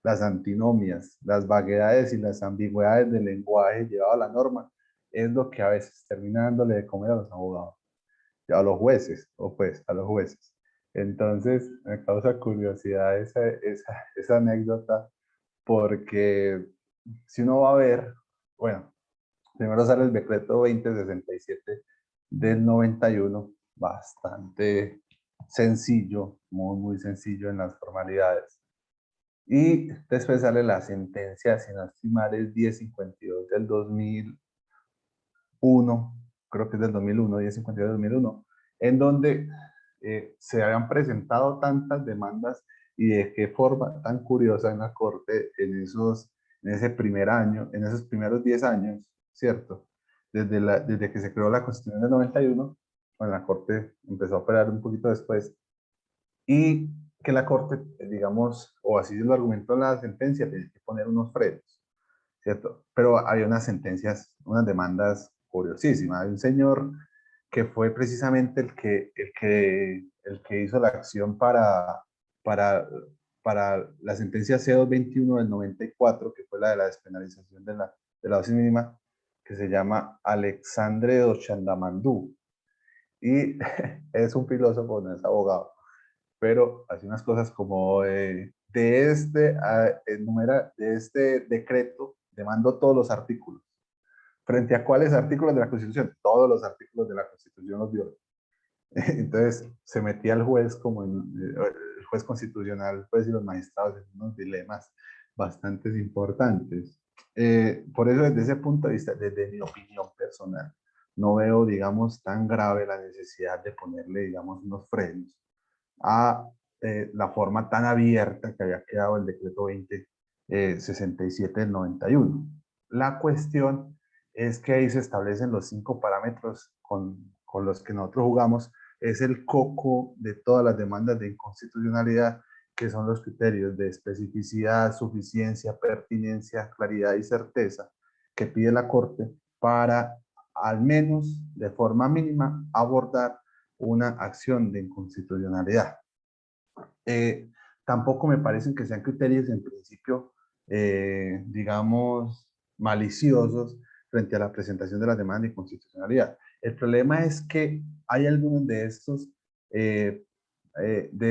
las antinomias, las vaguedades y las ambigüedades del lenguaje llevado a la norma es lo que a veces termina dándole de comer a los abogados, a los jueces, o pues a los jueces. Entonces, me causa curiosidad esa anécdota, porque si uno va a ver, bueno, primero sale el decreto 2067 del 91, bastante sencillo, muy sencillo en las formalidades. Y después sale la sentencia, si no estoy mal, es 1052 del 2001, creo que es del 2001, 1052 del 2001, en donde se habían presentado tantas demandas y de qué forma tan curiosa en la Corte en ese primer año, en esos primeros 10 años, ¿cierto? Desde que se creó la Constitución del 91, bueno, la Corte empezó a operar un poquito después, y que la Corte, digamos, o así lo argumentó en la sentencia, tenía que poner unos frenos, ¿cierto? Pero había unas sentencias, unas demandas curiosísimas. Hay un señor que fue precisamente el que hizo la acción para, para la sentencia C221 del 94, que fue la de la despenalización de la dosis mínima, que se llama Alexandre Dochandamandú. Y es un filósofo, no es abogado, pero hace unas cosas como de este decreto demandó todos los artículos. ¿Frente a cuáles artículos de la Constitución? Todos los artículos de la Constitución los violó. Entonces se metía el juez el juez constitucional, pues, y los magistrados en unos dilemas bastante importantes. Por eso, desde ese punto de vista, desde mi opinión personal, no veo, digamos, tan grave la necesidad de ponerle, digamos, unos frenos a la forma tan abierta que había quedado el decreto 2067 del 91. La cuestión es que ahí se establecen los 5 parámetros con los que nosotros jugamos. Es el coco de todas las demandas de inconstitucionalidad, que son los criterios de especificidad, suficiencia, pertinencia, claridad y certeza que pide la Corte para, al menos de forma mínima, abordar una acción de inconstitucionalidad. Tampoco me parecen que sean criterios en principio, digamos, maliciosos frente a la presentación de las demandas de inconstitucionalidad. El problema es que hay algunos de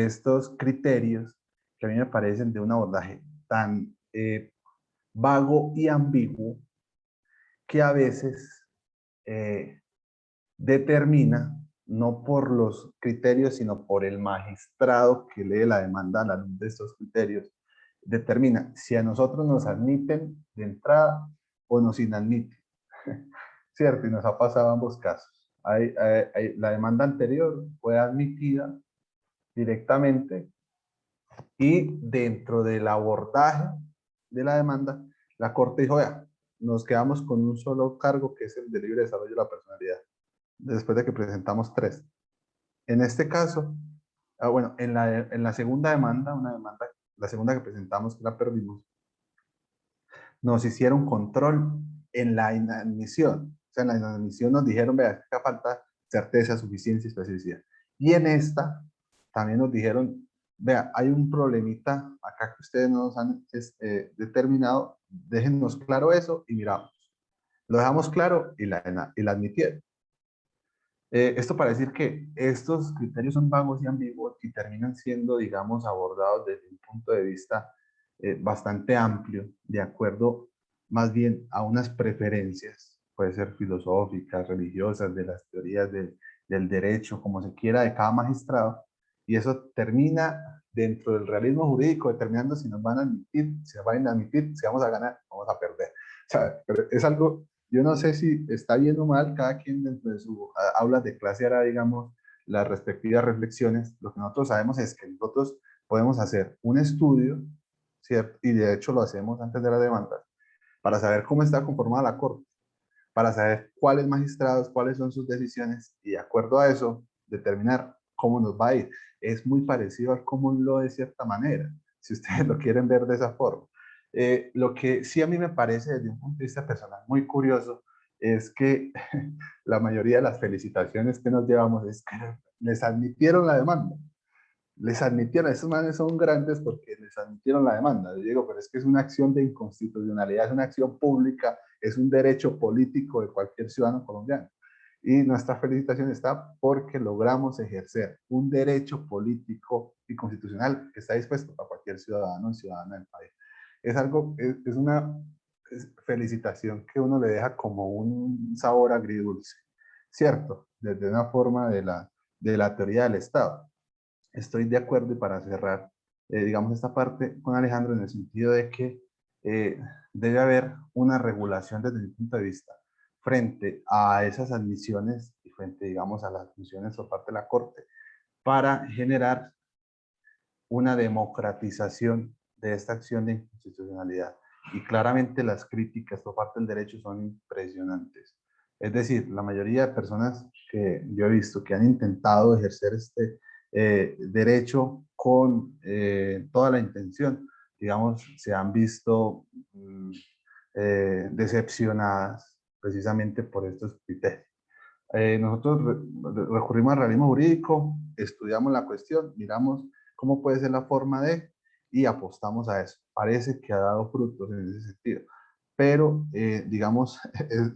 estos criterios que a mí me parecen de un abordaje tan vago y ambiguo, que a veces determina, no por los criterios, sino por el magistrado que lee la demanda a la luz de estos criterios, determina si a nosotros nos admiten de entrada o nos inadmiten. ¿Cierto? Y nos ha pasado ambos casos. La demanda anterior fue admitida directamente, y dentro del abordaje de la demanda, la Corte dijo, vea, nos quedamos con un solo cargo, que es el de libre desarrollo de la personalidad. después de que presentamos 3. En este caso, bueno, en la segunda demanda, la segunda que presentamos, que la perdimos, nos hicieron control en la inadmisión. O sea, en la inadmisión nos dijeron, vea, que falta certeza, suficiencia y especificidad. Y en esta también nos dijeron, vea, hay un problemita acá que ustedes no nos han determinado, déjennos claro eso y miramos. Lo dejamos claro y la admitieron. Esto para decir que estos criterios son vagos y ambiguos y terminan siendo, digamos, abordados desde un punto de vista bastante amplio, de acuerdo más bien a unas preferencias, puede ser filosóficas, religiosas, de las teorías del derecho, como se quiera, de cada magistrado, y eso termina dentro del realismo jurídico determinando si nos van a admitir, si nos van a admitir, si vamos a ganar, vamos a perder. O sea, es algo, yo no sé si está bien o mal, cada quien dentro de su aulas de clase hará, digamos, las respectivas reflexiones. Lo que nosotros sabemos es que nosotros podemos hacer un estudio, ¿cierto? Y de hecho lo hacemos antes de la demanda, para saber cómo está conformada la Corte, para saber cuáles magistrados, cuáles son sus decisiones, y de acuerdo a eso, determinar cómo nos va a ir. Es muy parecido al common law de cierta manera, si ustedes lo quieren ver de esa forma. Lo que sí a mí me parece desde un punto de vista personal muy curioso es que la mayoría de las felicitaciones que nos llevamos es que les admitieron la demanda. Les admitieron, esos manes son grandes porque les admitieron la demanda. Yo digo, pero es que es una acción de inconstitucionalidad, es una acción pública, es un derecho político de cualquier ciudadano colombiano. Y nuestra felicitación está porque logramos ejercer un derecho político y constitucional que está dispuesto para cualquier ciudadano y ciudadana del país. Es algo, es una felicitación que uno le deja como un sabor agridulce, ¿cierto? Desde una forma de la teoría del Estado. Estoy de acuerdo, y para cerrar, digamos, esta parte con Alejandro en el sentido de que debe haber una regulación desde mi punto de vista frente a esas admisiones y frente, digamos, a las admisiones por parte de la Corte para generar una democratización de esta acción de inconstitucionalidad. Y claramente las críticas por parte del derecho son impresionantes. Es decir, la mayoría de personas que yo he visto que han intentado ejercer este derecho con toda la intención, digamos, se han visto decepcionadas precisamente por estos criterios. Nosotros recurrimos al realismo jurídico, estudiamos la cuestión, miramos cómo puede ser la forma de, y apostamos a eso. Parece que ha dado frutos en ese sentido. Pero, digamos,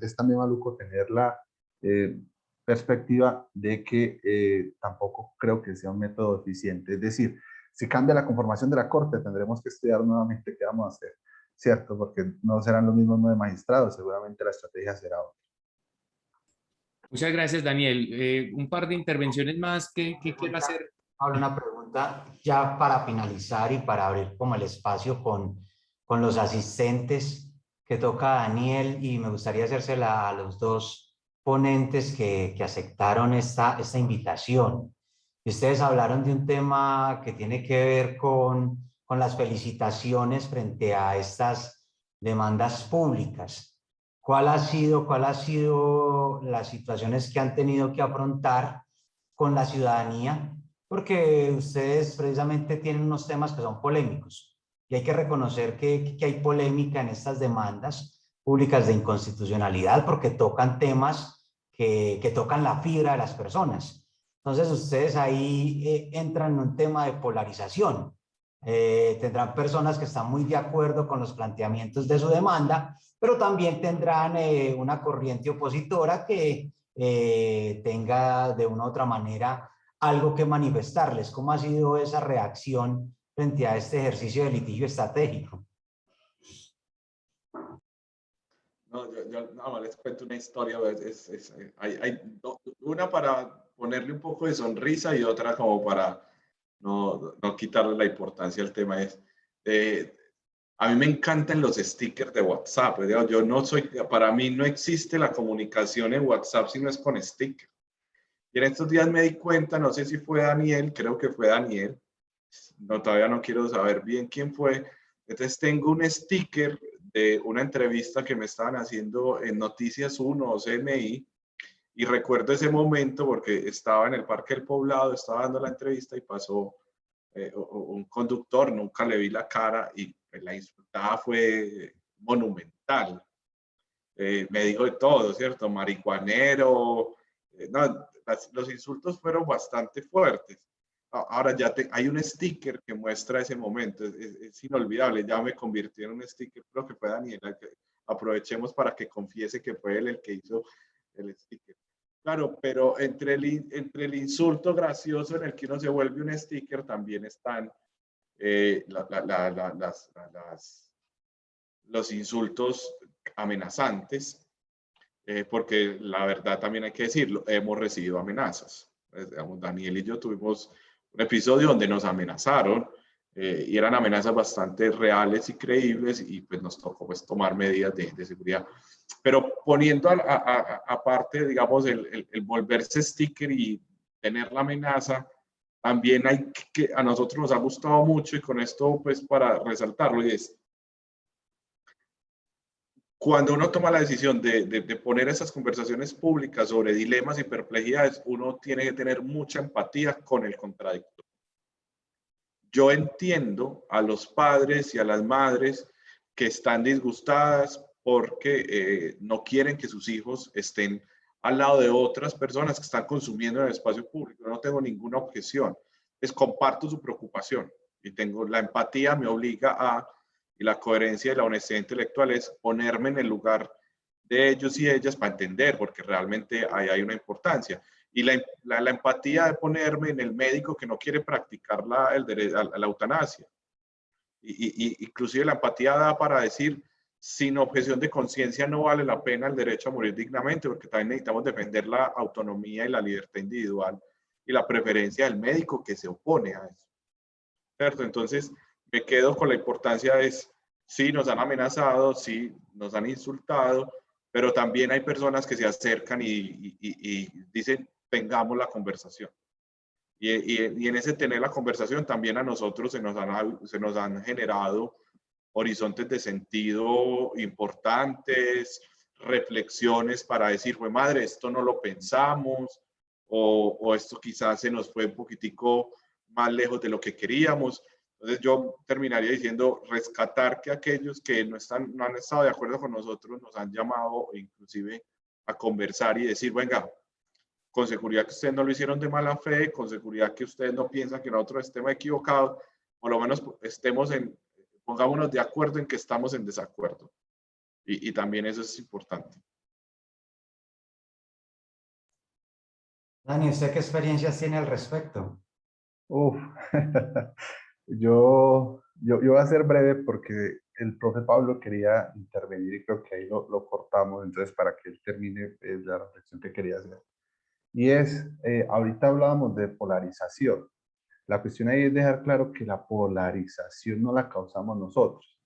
es también maluco tener la perspectiva de que tampoco creo que sea un método eficiente. Es decir, si cambia la conformación de la Corte, tendremos que estudiar nuevamente qué vamos a hacer, ¿cierto? Porque no serán los mismos 9 magistrados, seguramente la estrategia será otra. Muchas gracias, Daniel. Un par de intervenciones más que quiero hacer. Ahora una pregunta ya para finalizar y para abrir como el espacio con los asistentes que toca Daniel, y me gustaría hacérsela a los dos ponentes que aceptaron esta invitación. Y ustedes hablaron de un tema que tiene que ver con las felicitaciones frente a estas demandas públicas. ¿Cuál ha sido las situaciones que han tenido que afrontar con la ciudadanía? Porque ustedes precisamente tienen unos temas que son polémicos y hay que reconocer que hay polémica en estas demandas públicas de inconstitucionalidad porque tocan temas que tocan la fibra de las personas. Entonces ustedes ahí entran en un tema de polarización. Tendrán personas que están muy de acuerdo con los planteamientos de su demanda, pero también tendrán una corriente opositora que tenga de una u otra manera algo que manifestarles. ¿Cómo ha sido esa reacción frente a este ejercicio de litigio estratégico? No, yo nada más les cuento una historia. Hay una para ponerle un poco de sonrisa y otra como para no quitarle la importancia al tema. A mí me encantan los stickers de WhatsApp. Yo no soy, para mí no existe la comunicación en WhatsApp si no es con stickers. Y en estos días me di cuenta, no sé si fue Daniel, creo que fue Daniel, no, todavía no quiero saber bien quién fue. Entonces tengo un sticker de una entrevista que me estaban haciendo en Noticias 1 o CNI, Y recuerdo ese momento porque estaba en el Parque del Poblado, estaba dando la entrevista y pasó un conductor, nunca le vi la cara y la insultada fue monumental. Me dijo de todo, ¿cierto? Marihuanero. No, los insultos fueron bastante fuertes. Ahora ya hay un sticker que muestra ese momento, es inolvidable, ya me convirtió en un sticker, creo que fue Daniela, que aprovechemos para que confiese que fue él el que hizo el sticker. Claro, pero entre el insulto gracioso en el que uno se vuelve un sticker, también están los insultos amenazantes, porque la verdad también hay que decirlo, hemos recibido amenazas. Digamos, Daniel y yo tuvimos un episodio donde nos amenazaron y eran amenazas bastante reales y creíbles y pues nos tocó pues tomar medidas de seguridad. Pero poniendo aparte, digamos, el volverse sticker y tener la amenaza, también hay que, a nosotros nos ha gustado mucho y con esto pues para resaltarlo, y es cuando uno toma la decisión de poner esas conversaciones públicas sobre dilemas y perplejidades, uno tiene que tener mucha empatía con el contradictor. Yo entiendo a los padres y a las madres que están disgustadas porque no quieren que sus hijos estén al lado de otras personas que están consumiendo en el espacio público. No tengo ninguna objeción. Les comparto su preocupación y tengo la empatía, me obliga a, y la coherencia y la honestidad intelectual es ponerme en el lugar de ellos y ellas para entender, porque realmente ahí hay una importancia. Y la empatía de ponerme en el médico que no quiere practicar la eutanasia. Inclusive la empatía da para decir, sin objeción de conciencia no vale la pena el derecho a morir dignamente, porque también necesitamos defender la autonomía y la libertad individual y la preferencia del médico que se opone a eso. ¿Cierto? Entonces, me quedo con la importancia de, sí, nos han amenazado, sí, nos han insultado, pero también hay personas que se acercan y dicen, tengamos la conversación. Y en ese tener la conversación también a nosotros se nos han generado horizontes de sentido importantes, reflexiones para decir, pues madre, esto no lo pensamos, o esto quizás se nos fue un poquitico más lejos de lo que queríamos. Entonces yo terminaría diciendo, rescatar que aquellos que no han estado de acuerdo con nosotros nos han llamado inclusive a conversar y decir, venga, con seguridad que ustedes no lo hicieron de mala fe, con seguridad que ustedes no piensan que nosotros estemos equivocados, por lo menos pongámonos de acuerdo en que estamos en desacuerdo. Y también eso es importante. Dani, ¿usted qué experiencias tiene al respecto? Uf, yo voy a ser breve porque el profe Pablo quería intervenir y creo que ahí lo cortamos, entonces para que él termine la reflexión que quería hacer. Y es, ahorita hablábamos de polarización. La cuestión ahí es dejar claro que la polarización no la causamos nosotros.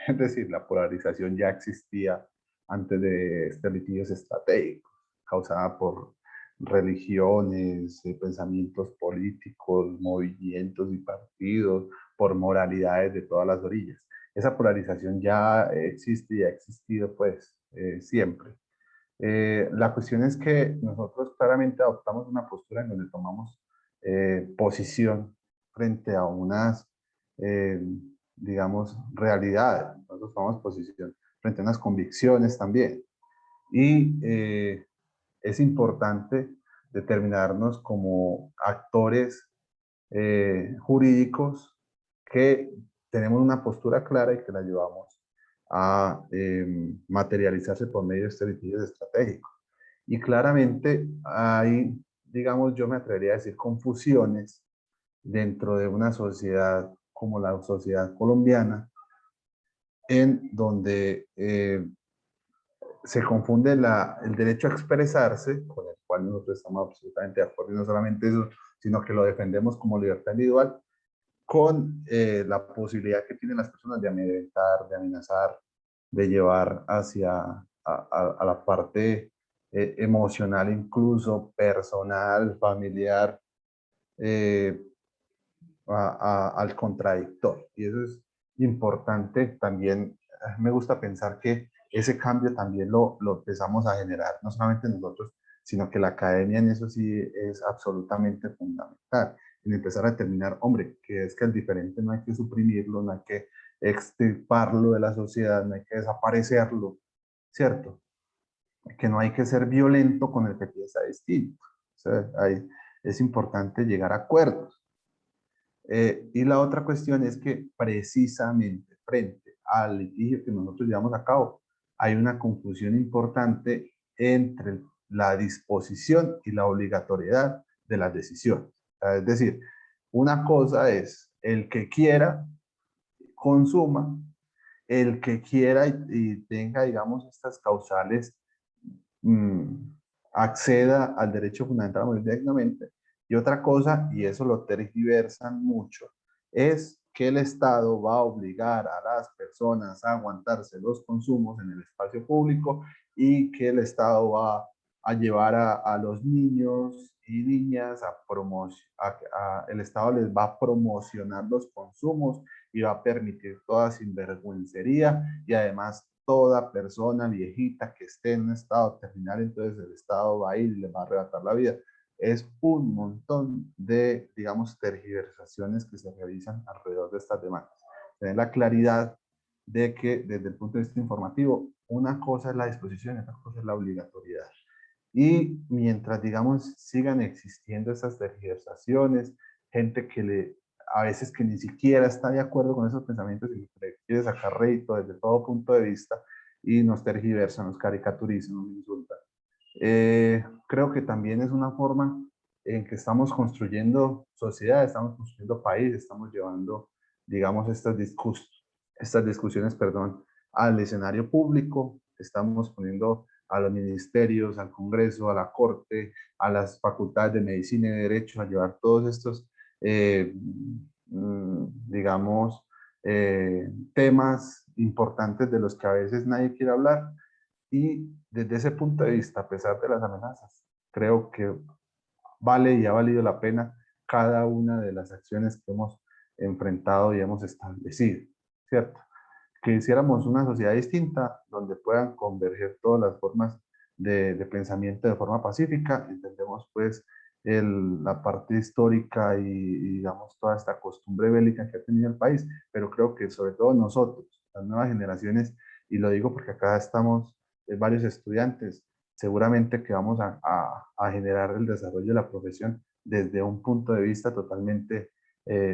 Es decir, la polarización ya existía antes de estos litigios estratégicos, causada por religiones, pensamientos políticos, movimientos y partidos, por moralidades de todas las orillas. Esa polarización ya existe y ha existido pues siempre. La cuestión es que nosotros claramente adoptamos una postura en donde tomamos posición frente a unas, digamos, realidades. Nosotros tomamos posición frente a unas convicciones también. Y es importante determinarnos como actores jurídicos que tenemos una postura clara y que la llevamos a materializarse por medio de estos litigios estratégicos. Y claramente hay, digamos, yo me atrevería a decir confusiones dentro de una sociedad como la sociedad colombiana, en donde se confunde el derecho a expresarse, con el cual nosotros estamos absolutamente de acuerdo, y no solamente eso, sino que lo defendemos como libertad individual, con la posibilidad que tienen las personas de amedrentar, de amenazar, de llevar hacia a la parte emocional, incluso personal, familiar, al contradictor. Y eso es importante también. Me gusta pensar que ese cambio también lo empezamos a generar, no solamente nosotros, sino que la academia en eso sí es absolutamente fundamental, en empezar a determinar, hombre, que es que el diferente no hay que suprimirlo, no hay que extirparlo de la sociedad, no hay que desaparecerlo, ¿cierto? Que no hay que ser violento con el que piensa distinto. O sea, es importante llegar a acuerdos. Y la otra cuestión es que precisamente frente al litigio que nosotros llevamos a cabo, hay una confusión importante entre la disposición y la obligatoriedad de las decisiones. O sea, es decir, una cosa es el que quiera, consuma, el que quiera y tenga, digamos, estas causales, mmm, acceda al derecho fundamental a morir dignamente. Y otra cosa, y eso lo tergiversan mucho, es que el Estado va a obligar a las personas a aguantarse los consumos en el espacio público y que el Estado va a llevar a los niños y niñas el Estado les va a promocionar los consumos y va a permitir toda sinvergüencería y además toda persona viejita que esté en un estado terminal, entonces el Estado va a ir y le va a arrebatar la vida. Es un montón de, digamos, tergiversaciones que se realizan alrededor de estas demandas. Tener la claridad de que desde el punto de vista informativo, una cosa es la disposición y otra cosa es la obligatoriedad. Y mientras, digamos, sigan existiendo esas tergiversaciones, gente que a veces que ni siquiera está de acuerdo con esos pensamientos y le quiere sacar rédito desde todo punto de vista y nos tergiversan, nos caricaturizan, nos insultan. Creo que también es una forma en que estamos construyendo sociedad, estamos construyendo país, estamos llevando, digamos, estas discusiones, perdón, al escenario público, estamos poniendo a los ministerios, al Congreso, a la Corte, a las facultades de Medicina y Derecho a llevar todos estos, digamos, temas importantes de los que a veces nadie quiere hablar. Y desde ese punto de vista, a pesar de las amenazas, creo que vale y ha valido la pena cada una de las acciones que hemos enfrentado y hemos establecido, ¿cierto? Que hiciéramos una sociedad distinta donde puedan converger todas las formas de pensamiento de forma pacífica. Entendemos pues la parte histórica y digamos toda esta costumbre bélica que ha tenido el país, pero creo que sobre todo nosotros, las nuevas generaciones, y lo digo porque acá estamos varios estudiantes, seguramente que vamos a generar el desarrollo de la profesión desde un punto de vista totalmente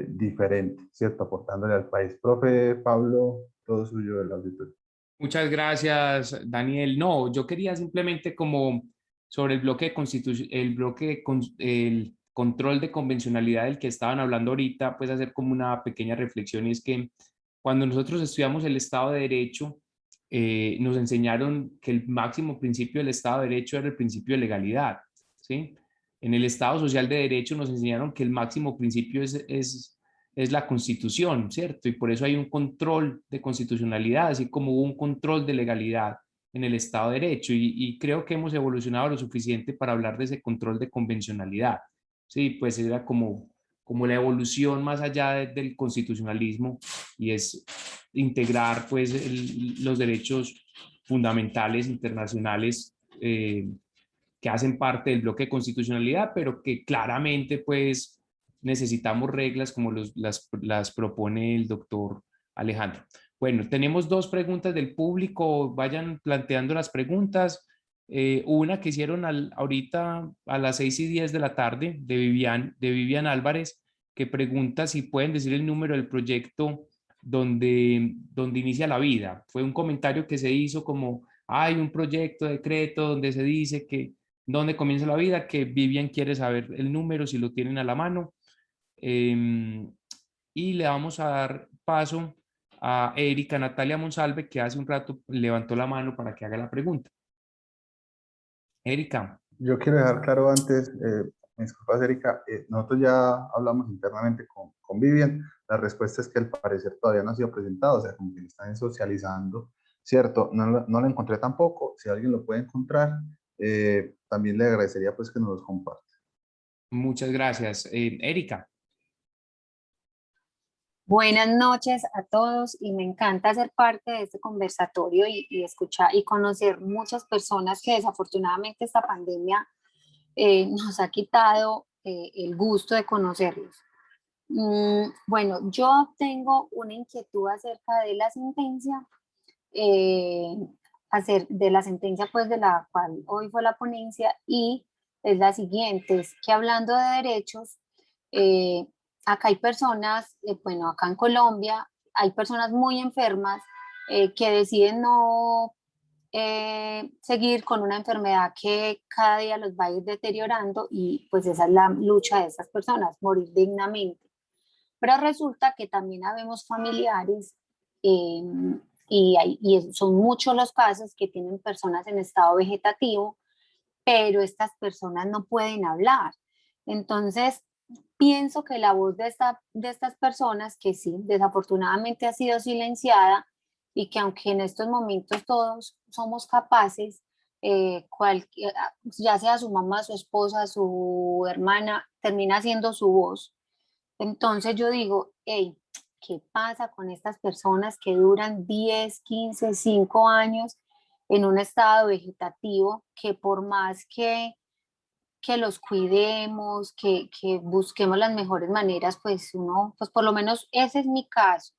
diferente, ¿cierto? Aportándole al país. Profe Pablo, todo suyo del auditorio. Muchas gracias, Daniel. No, yo quería simplemente como sobre el bloque el control de convencionalidad del que estaban hablando ahorita, pues hacer como una pequeña reflexión, y es que cuando nosotros estudiamos el Estado de Derecho, nos enseñaron que el máximo principio del Estado de Derecho era el principio de legalidad, ¿sí? En el Estado Social de Derecho nos enseñaron que el máximo principio es la Constitución, ¿cierto? Y por eso hay un control de constitucionalidad, así como hubo un control de legalidad en el Estado de Derecho, y creo que hemos evolucionado lo suficiente para hablar de ese control de convencionalidad, ¿sí? Pues era como la evolución más allá del constitucionalismo, y es integrar pues los derechos fundamentales internacionales que hacen parte del bloque de constitucionalidad, pero que claramente pues necesitamos reglas como las propone el doctor Alejandro. Bueno, tenemos dos preguntas del público, vayan planteando las preguntas. Una que hicieron ahorita a las 6:10 de la tarde de Vivian Álvarez, que pregunta si pueden decir el número del proyecto donde inicia la vida. Fue un comentario que se hizo como, hay un proyecto de decreto donde se dice que dónde comienza la vida, que Vivian quiere saber el número, si lo tienen a la mano. Y le vamos a dar paso a Erika Natalia Monsalve, que hace un rato levantó la mano para que haga la pregunta. Erika. Yo quiero dejar claro antes, me disculpas Erika, nosotros ya hablamos internamente con Vivian, la respuesta es que al parecer todavía no ha sido presentado, o sea, como que están socializando, ¿cierto? No lo encontré tampoco, si alguien lo puede encontrar, también le agradecería pues que nos los comparta. Muchas gracias. Erika. Buenas noches a todos, y me encanta ser parte de este conversatorio y escuchar y conocer muchas personas que desafortunadamente esta pandemia nos ha quitado el gusto de conocerlos. Bueno, yo tengo una inquietud acerca de la sentencia, de la sentencia pues de la cual hoy fue la ponencia, y es la siguiente, es que hablando de derechos, acá hay personas, bueno, acá en Colombia hay personas muy enfermas que deciden no seguir con una enfermedad que cada día los va a ir deteriorando, y pues esa es la lucha de esas personas, morir dignamente. Pero resulta que también habemos familiares eh, y son muchos los casos que tienen personas en estado vegetativo, pero estas personas no pueden hablar. Entonces, pienso que la voz de estas personas, que sí, desafortunadamente ha sido silenciada, y que aunque en estos momentos todos somos capaces, ya sea su mamá, su esposa, su hermana, termina siendo su voz. Entonces yo digo, hey, ¿qué pasa con estas personas que duran 10, 15, 5 años en un estado vegetativo, que por más que los cuidemos, que busquemos las mejores maneras, pues uno, pues por lo menos ese es mi caso.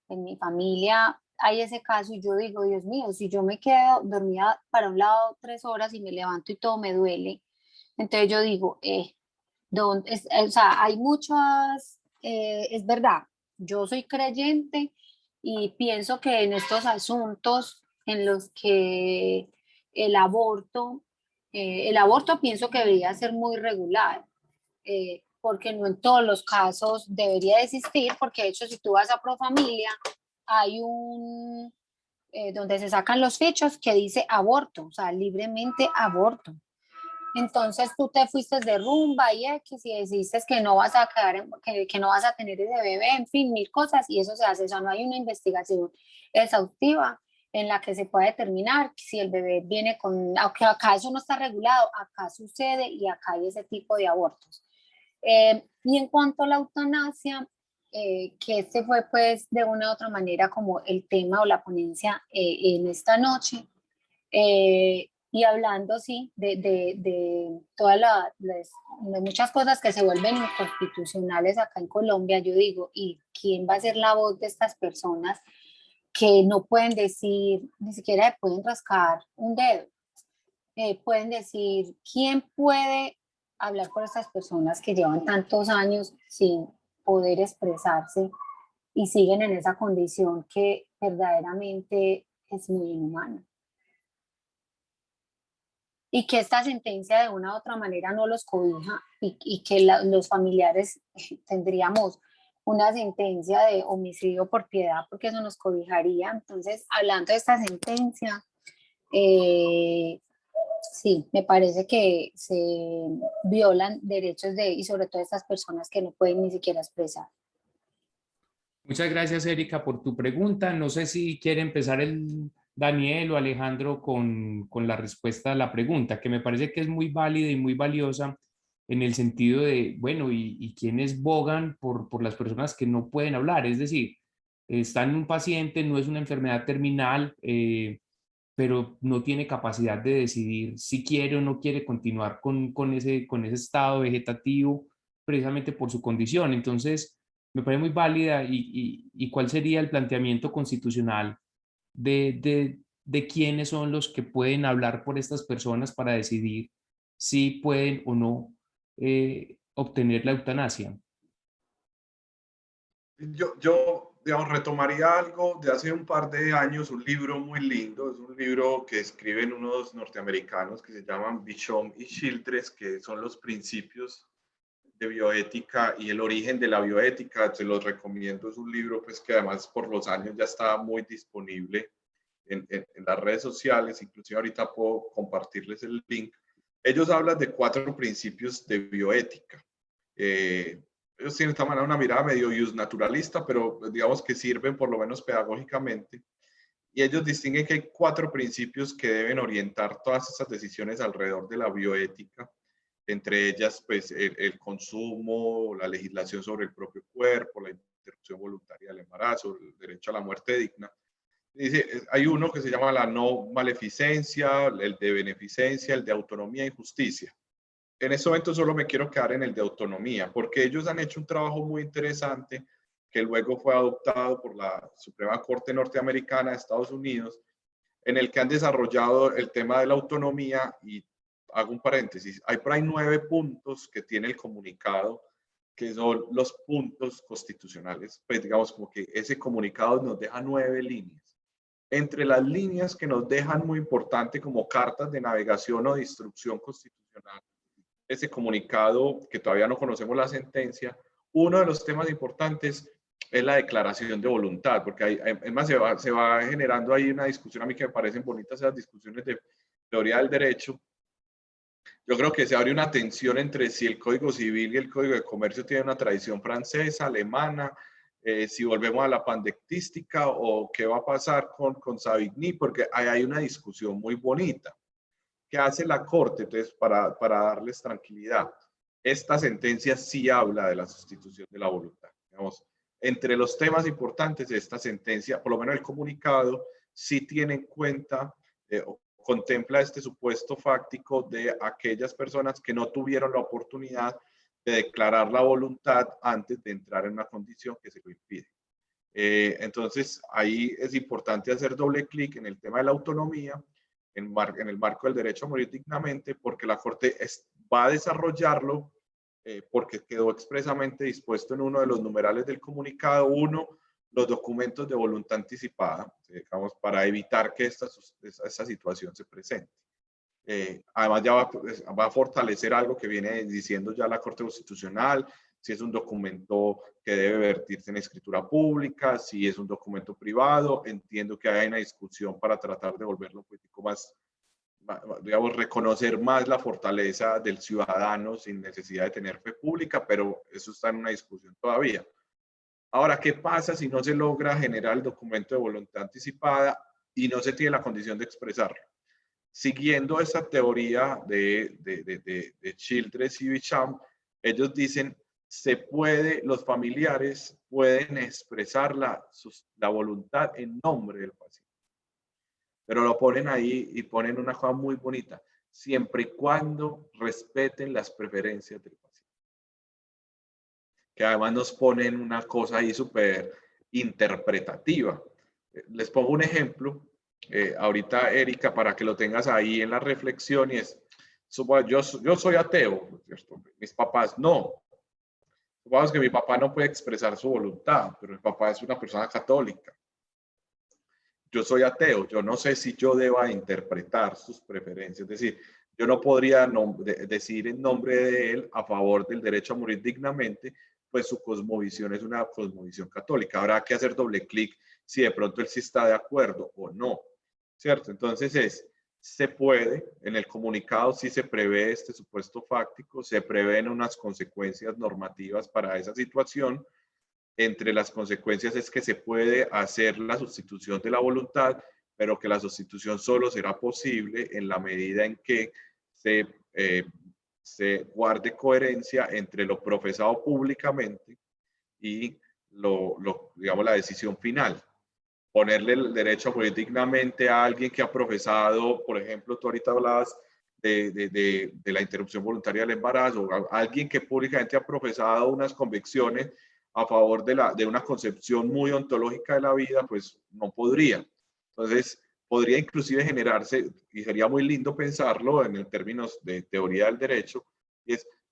En mi familia hay ese caso y yo digo, Dios mío, si yo me quedo dormida para un lado 3 horas y me levanto y todo me duele, entonces yo digo, o sea, hay muchas, es verdad, yo soy creyente y pienso que en estos asuntos en los que el aborto, el aborto pienso que debería ser muy regular, porque no en todos los casos debería existir, porque de hecho si tú vas a Profamilia, hay donde se sacan los fichos que dice aborto, o sea, libremente aborto. Entonces tú te fuiste de rumba y X y decidiste que no vas a que no vas a tener ese bebé, en fin, mil cosas, y eso se hace. O sea, no hay una investigación exhaustiva en la que se pueda determinar si el bebé viene con, aunque acá eso no está regulado, acá sucede y acá hay ese tipo de abortos. Y en cuanto a la eutanasia, que este fue pues de una u otra manera como el tema o la ponencia en esta noche, y hablando, sí, de todas de muchas cosas que se vuelven inconstitucionales acá en Colombia, yo digo, ¿y quién va a ser la voz de estas personas que no pueden decir, ni siquiera pueden rascar un dedo? Pueden decir, ¿quién puede hablar por estas personas que llevan tantos años sin poder expresarse y siguen en esa condición que verdaderamente es muy inhumana? Y que esta sentencia de una u otra manera no los cobija, y que los familiares tendríamos una sentencia de homicidio por piedad, porque eso nos cobijaría. Entonces, hablando de esta sentencia, sí, me parece que se violan derechos y sobre todo estas personas que no pueden ni siquiera expresar. Muchas gracias, Erika, por tu pregunta. No sé si quiere empezar el Daniel o Alejandro con la respuesta a la pregunta, que me parece que es muy válida y muy valiosa en el sentido de, bueno, ¿y quiénes bogan por las personas que no pueden hablar? Es decir, están en un paciente, no es una enfermedad terminal, pero no tiene capacidad de decidir si quiere o no quiere continuar con ese estado vegetativo precisamente por su condición. Entonces, me parece muy válida y cuál sería el planteamiento constitucional de quiénes son los que pueden hablar por estas personas para decidir si pueden o no obtener la eutanasia. Yo, digamos, retomaría algo de hace un par de años, un libro muy lindo, es un libro que escriben unos norteamericanos que se llaman Bishop y Childress, que son los principios de bioética y el origen de la bioética. Se los recomiendo, es un libro pues que además por los años ya está muy disponible en las redes sociales, inclusive ahorita puedo compartirles el link. Ellos hablan de 4 principios de bioética. Ellos tienen esta manera, una mirada medio naturalista, pero digamos que sirven por lo menos pedagógicamente. Y ellos distinguen que hay 4 principios que deben orientar todas esas decisiones alrededor de la bioética, entre ellas pues el consumo, la legislación sobre el propio cuerpo, la interrupción voluntaria del embarazo, el derecho a la muerte digna. Dice, hay uno que se llama la no maleficencia, el de beneficencia, el de autonomía y justicia. en este momento solo me quiero quedar en el de autonomía, porque ellos han hecho un trabajo muy interesante que luego fue adoptado por la Suprema Corte Norteamericana de Estados Unidos, en el que han desarrollado el tema de la autonomía. Y hago un paréntesis, hay por ahí 9 puntos que tiene el comunicado, que son los puntos constitucionales. Pues digamos como que ese comunicado nos deja 9 líneas. Entre las líneas que nos dejan muy importante como cartas de navegación o de instrucción constitucional, ese comunicado, que todavía no conocemos la sentencia, uno de los temas importantes es la declaración de voluntad, porque además se va generando ahí una discusión. A mí que me parecen bonitas esas discusiones de teoría del derecho. Yo creo que se abre una tensión entre si el Código Civil y el Código de Comercio tienen una tradición francesa, alemana, si volvemos a la pandectística, o qué va a pasar con Savigny, porque hay una discusión muy bonita. ¿Qué hace la Corte? Entonces, para darles tranquilidad, esta sentencia sí habla de la sustitución de la voluntad. Digamos, entre los temas importantes de esta sentencia, por lo menos el comunicado, sí tiene en cuenta, contempla este supuesto fáctico de aquellas personas que no tuvieron la oportunidad de declarar la voluntad antes de entrar en una condición que se lo impide. Entonces, ahí es importante hacer doble clic en el tema de la autonomía, en el marco del derecho a morir dignamente, porque la Corte va a desarrollarlo, porque quedó expresamente dispuesto en uno de los numerales del comunicado. Uno, los documentos de voluntad anticipada, digamos, para evitar que esta situación se presente. Además, ya va a fortalecer algo que viene diciendo ya la Corte Constitucional: si es un documento que debe vertirse en escritura pública, si es un documento privado. Entiendo que hay una discusión para tratar de volverlo un poquito más, digamos, reconocer más la fortaleza del ciudadano sin necesidad de tener fe pública, pero eso está en una discusión todavía. Ahora, ¿qué pasa si no se logra generar el documento de voluntad anticipada y no se tiene la condición de expresarlo? Siguiendo esa teoría de Childress y Bicham, ellos dicen, los familiares pueden expresar la voluntad en nombre del paciente. Pero lo ponen ahí y ponen una cosa muy bonita: siempre y cuando respeten las preferencias del paciente. Que además nos ponen una cosa ahí súper interpretativa. Les pongo un ejemplo, ahorita, Erika, para que lo tengas ahí en la reflexión, y es, yo soy ateo, ¿cierto? Mis papás no. Supongamos que mi papá no puede expresar su voluntad, pero mi papá es una persona católica. Yo soy ateo, yo no sé si yo deba interpretar sus preferencias. Es decir, yo no podría decir en nombre de él a favor del derecho a morir dignamente, pues su cosmovisión es una cosmovisión católica. Habrá que hacer doble clic si de pronto él sí está de acuerdo o no, ¿cierto? Entonces se puede, en el comunicado sí se prevé este supuesto fáctico, se prevén unas consecuencias normativas para esa situación. Entre las consecuencias es que se puede hacer la sustitución de la voluntad, pero que la sustitución solo será posible en la medida en que se guarde coherencia entre lo profesado públicamente y digamos, la decisión final. Ponerle el derecho a morir dignamente a alguien que ha profesado, por ejemplo, tú ahorita hablabas de la interrupción voluntaria del embarazo, a alguien que públicamente ha profesado unas convicciones a favor de una concepción muy ontológica de la vida, pues no podría. Entonces, podría inclusive generarse, y sería muy lindo pensarlo en términos de teoría del derecho,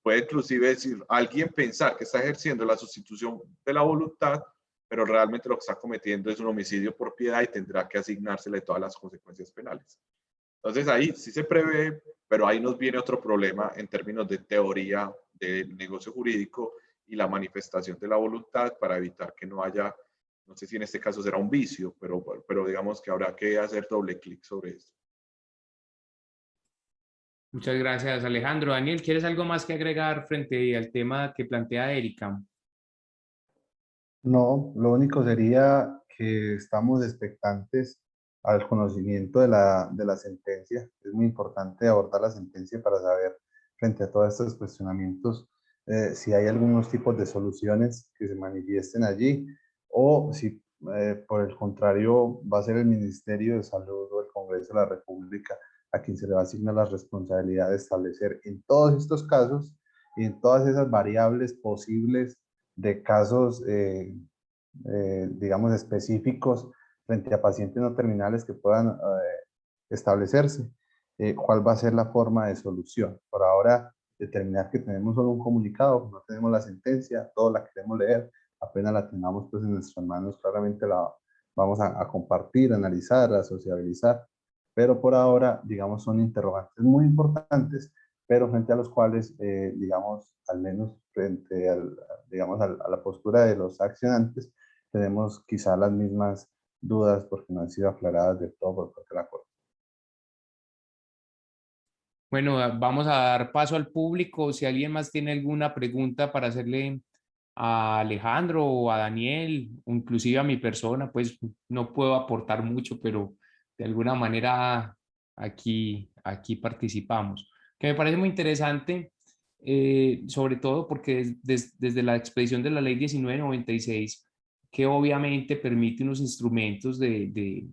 puede inclusive decir, alguien pensar que está ejerciendo la sustitución de la voluntad, pero realmente lo que está cometiendo es un homicidio por piedad y tendrá que asignársele todas las consecuencias penales. Entonces ahí sí se prevé, pero ahí nos viene otro problema en términos de teoría del negocio jurídico y la manifestación de la voluntad, para evitar que no haya, no sé si en este caso será un vicio, pero digamos que habrá que hacer doble clic sobre esto. Muchas gracias, Alejandro. Daniel, ¿quieres algo más que agregar frente al tema que plantea Erika? No, lo único sería que estamos expectantes al conocimiento de la sentencia. Es muy importante abordar la sentencia para saber, frente a todos estos cuestionamientos, si hay algunos tipos de soluciones que se manifiesten allí, o si por el contrario va a ser el Ministerio de Salud o el Congreso de la República a quien se le va a asignar la responsabilidad de establecer en todos estos casos y en todas esas variables posibles de casos, digamos, específicos frente a pacientes no terminales que puedan establecerse, cuál va a ser la forma de solución. Por ahora, determinar que tenemos solo un comunicado, no tenemos la sentencia, todos la queremos leer, apenas la tengamos pues en nuestras manos, claramente la vamos a compartir, a analizar, a sociabilizar, pero por ahora, digamos, son interrogantes muy importantes, pero frente a los cuales, digamos, al menos frente al, digamos, a la postura de los accionantes, tenemos quizá las mismas dudas porque no han sido aclaradas del todo por parte de la Corte. Bueno, vamos a dar paso al público. Si alguien más tiene alguna pregunta para hacerle a Alejandro o a Daniel, o inclusive a mi persona, pues no puedo aportar mucho, pero de alguna manera aquí participamos. Que me parece muy interesante, sobre todo porque desde la expedición de la ley 1996, que obviamente permite unos instrumentos de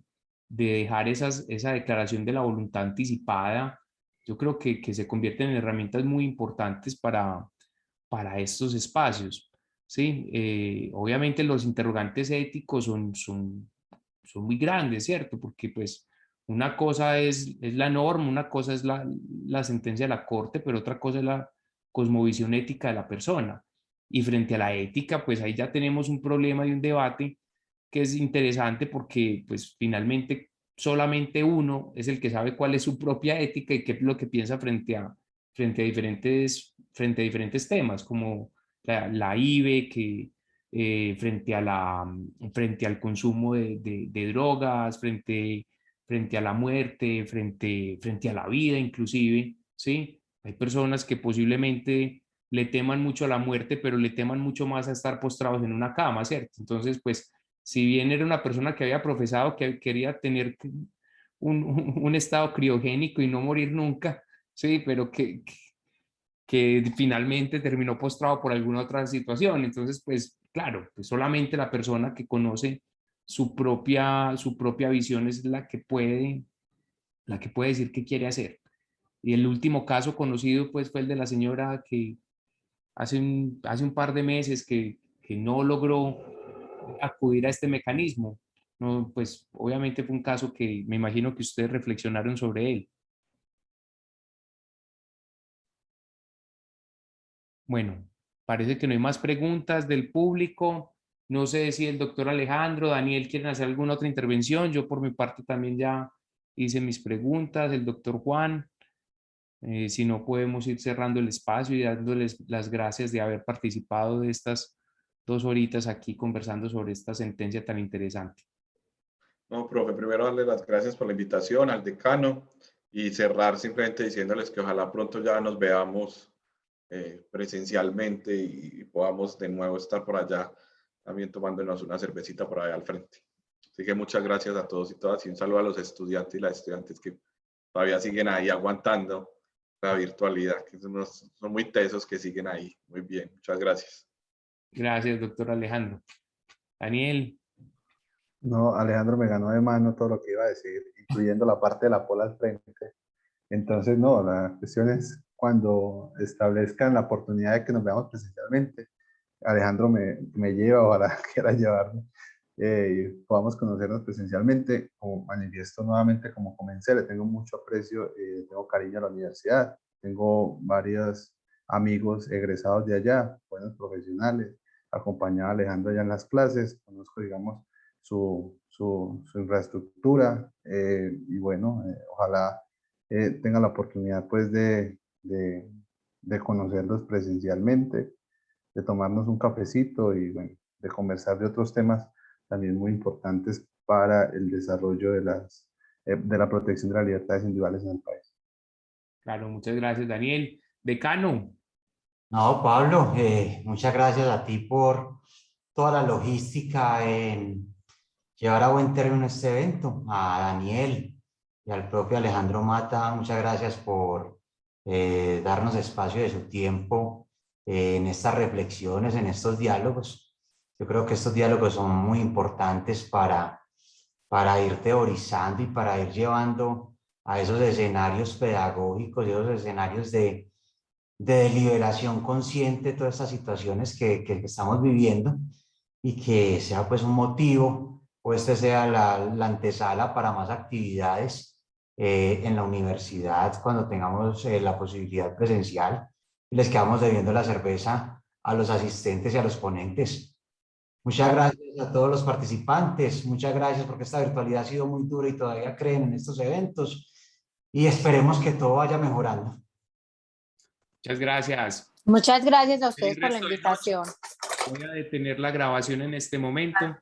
dejar esa declaración de la voluntad anticipada, yo creo que se convierten en herramientas muy importantes para estos espacios. Sí, obviamente los interrogantes éticos son muy grandes, ¿cierto? Porque pues una cosa es la norma, una cosa es la sentencia de la corte, pero otra cosa es la cosmovisión ética de la persona. Y frente a la ética, pues ahí ya tenemos un problema y un debate que es interesante porque pues finalmente solamente uno es el que sabe cuál es su propia ética y qué es lo que piensa frente a diferentes temas, como la IVE, que frente al consumo de drogas, frente a la muerte, frente a la vida inclusive, ¿sí? Hay personas que posiblemente le teman mucho a la muerte, pero le teman mucho más a estar postrados en una cama, ¿cierto? Entonces, pues, si bien era una persona que había profesado que quería tener un estado criogénico y no morir nunca, sí, pero que finalmente terminó postrado por alguna otra situación. Entonces, pues claro, pues solamente la persona que conoce su propia visión es la que puede decir qué quiere hacer. Y el último caso conocido pues fue el de la señora que hace un par de meses que no logró acudir a este mecanismo. No, pues obviamente fue un caso que me imagino que ustedes reflexionaron sobre él. Bueno, parece que no hay más preguntas del público. No sé si el doctor Alejandro, Daniel quieren hacer alguna otra intervención. Yo por mi parte también ya hice mis preguntas. El doctor Juan, si no podemos ir cerrando el espacio y dándoles las gracias de haber participado de estas 2 horitas aquí conversando sobre esta sentencia tan interesante. No, profe, primero darle las gracias por la invitación al decano y cerrar simplemente diciéndoles que ojalá pronto ya nos veamos presencialmente y podamos de nuevo estar por allá también tomándonos una cervecita por allá al frente. Así que muchas gracias a todos y todas y un saludo a los estudiantes y las estudiantes que todavía siguen ahí aguantando la virtualidad, que son muy tesos que siguen ahí. Muy bien, muchas gracias. Gracias, doctor Alejandro. Daniel. No, Alejandro me ganó de mano todo lo que iba a decir, incluyendo la parte de la pola al frente. Entonces, no, la cuestión es cuando establezcan la oportunidad de que nos veamos presencialmente. Alejandro me lleva, ojalá quiera llevarme, y podamos conocernos presencialmente. Como manifiesto nuevamente, como comencé, le tengo mucho aprecio, tengo cariño a la universidad, tengo varios amigos egresados de allá, buenos profesionales, acompañado a Alejandro allá en las clases, conozco, digamos, su infraestructura, y bueno, ojalá tenga la oportunidad pues de conocerlos presencialmente, de tomarnos un cafecito y bueno, de conversar de otros temas también muy importantes para el desarrollo de la protección de las libertades individuales en el país. Claro, muchas gracias, Daniel. Decano. No, Pablo, muchas gracias a ti por toda la logística en llevar a buen término este evento. A Daniel y al propio Alejandro Mata, muchas gracias por darnos espacio de su tiempo en estas reflexiones, en estos diálogos. Yo creo que estos diálogos son muy importantes para ir teorizando y para ir llevando a esos escenarios pedagógicos y esos escenarios de deliberación consciente de todas estas situaciones que estamos viviendo, y que sea pues un motivo o este sea la antesala para más actividades en la universidad cuando tengamos la posibilidad presencial, y les quedamos debiendo la cerveza a los asistentes y a los ponentes. Muchas gracias a todos los participantes, muchas gracias porque esta virtualidad ha sido muy dura y todavía creen en estos eventos, y esperemos que todo vaya mejorando. Muchas gracias. Muchas gracias a ustedes por la Resto de noche. invitación. Voy a detener la grabación en este momento.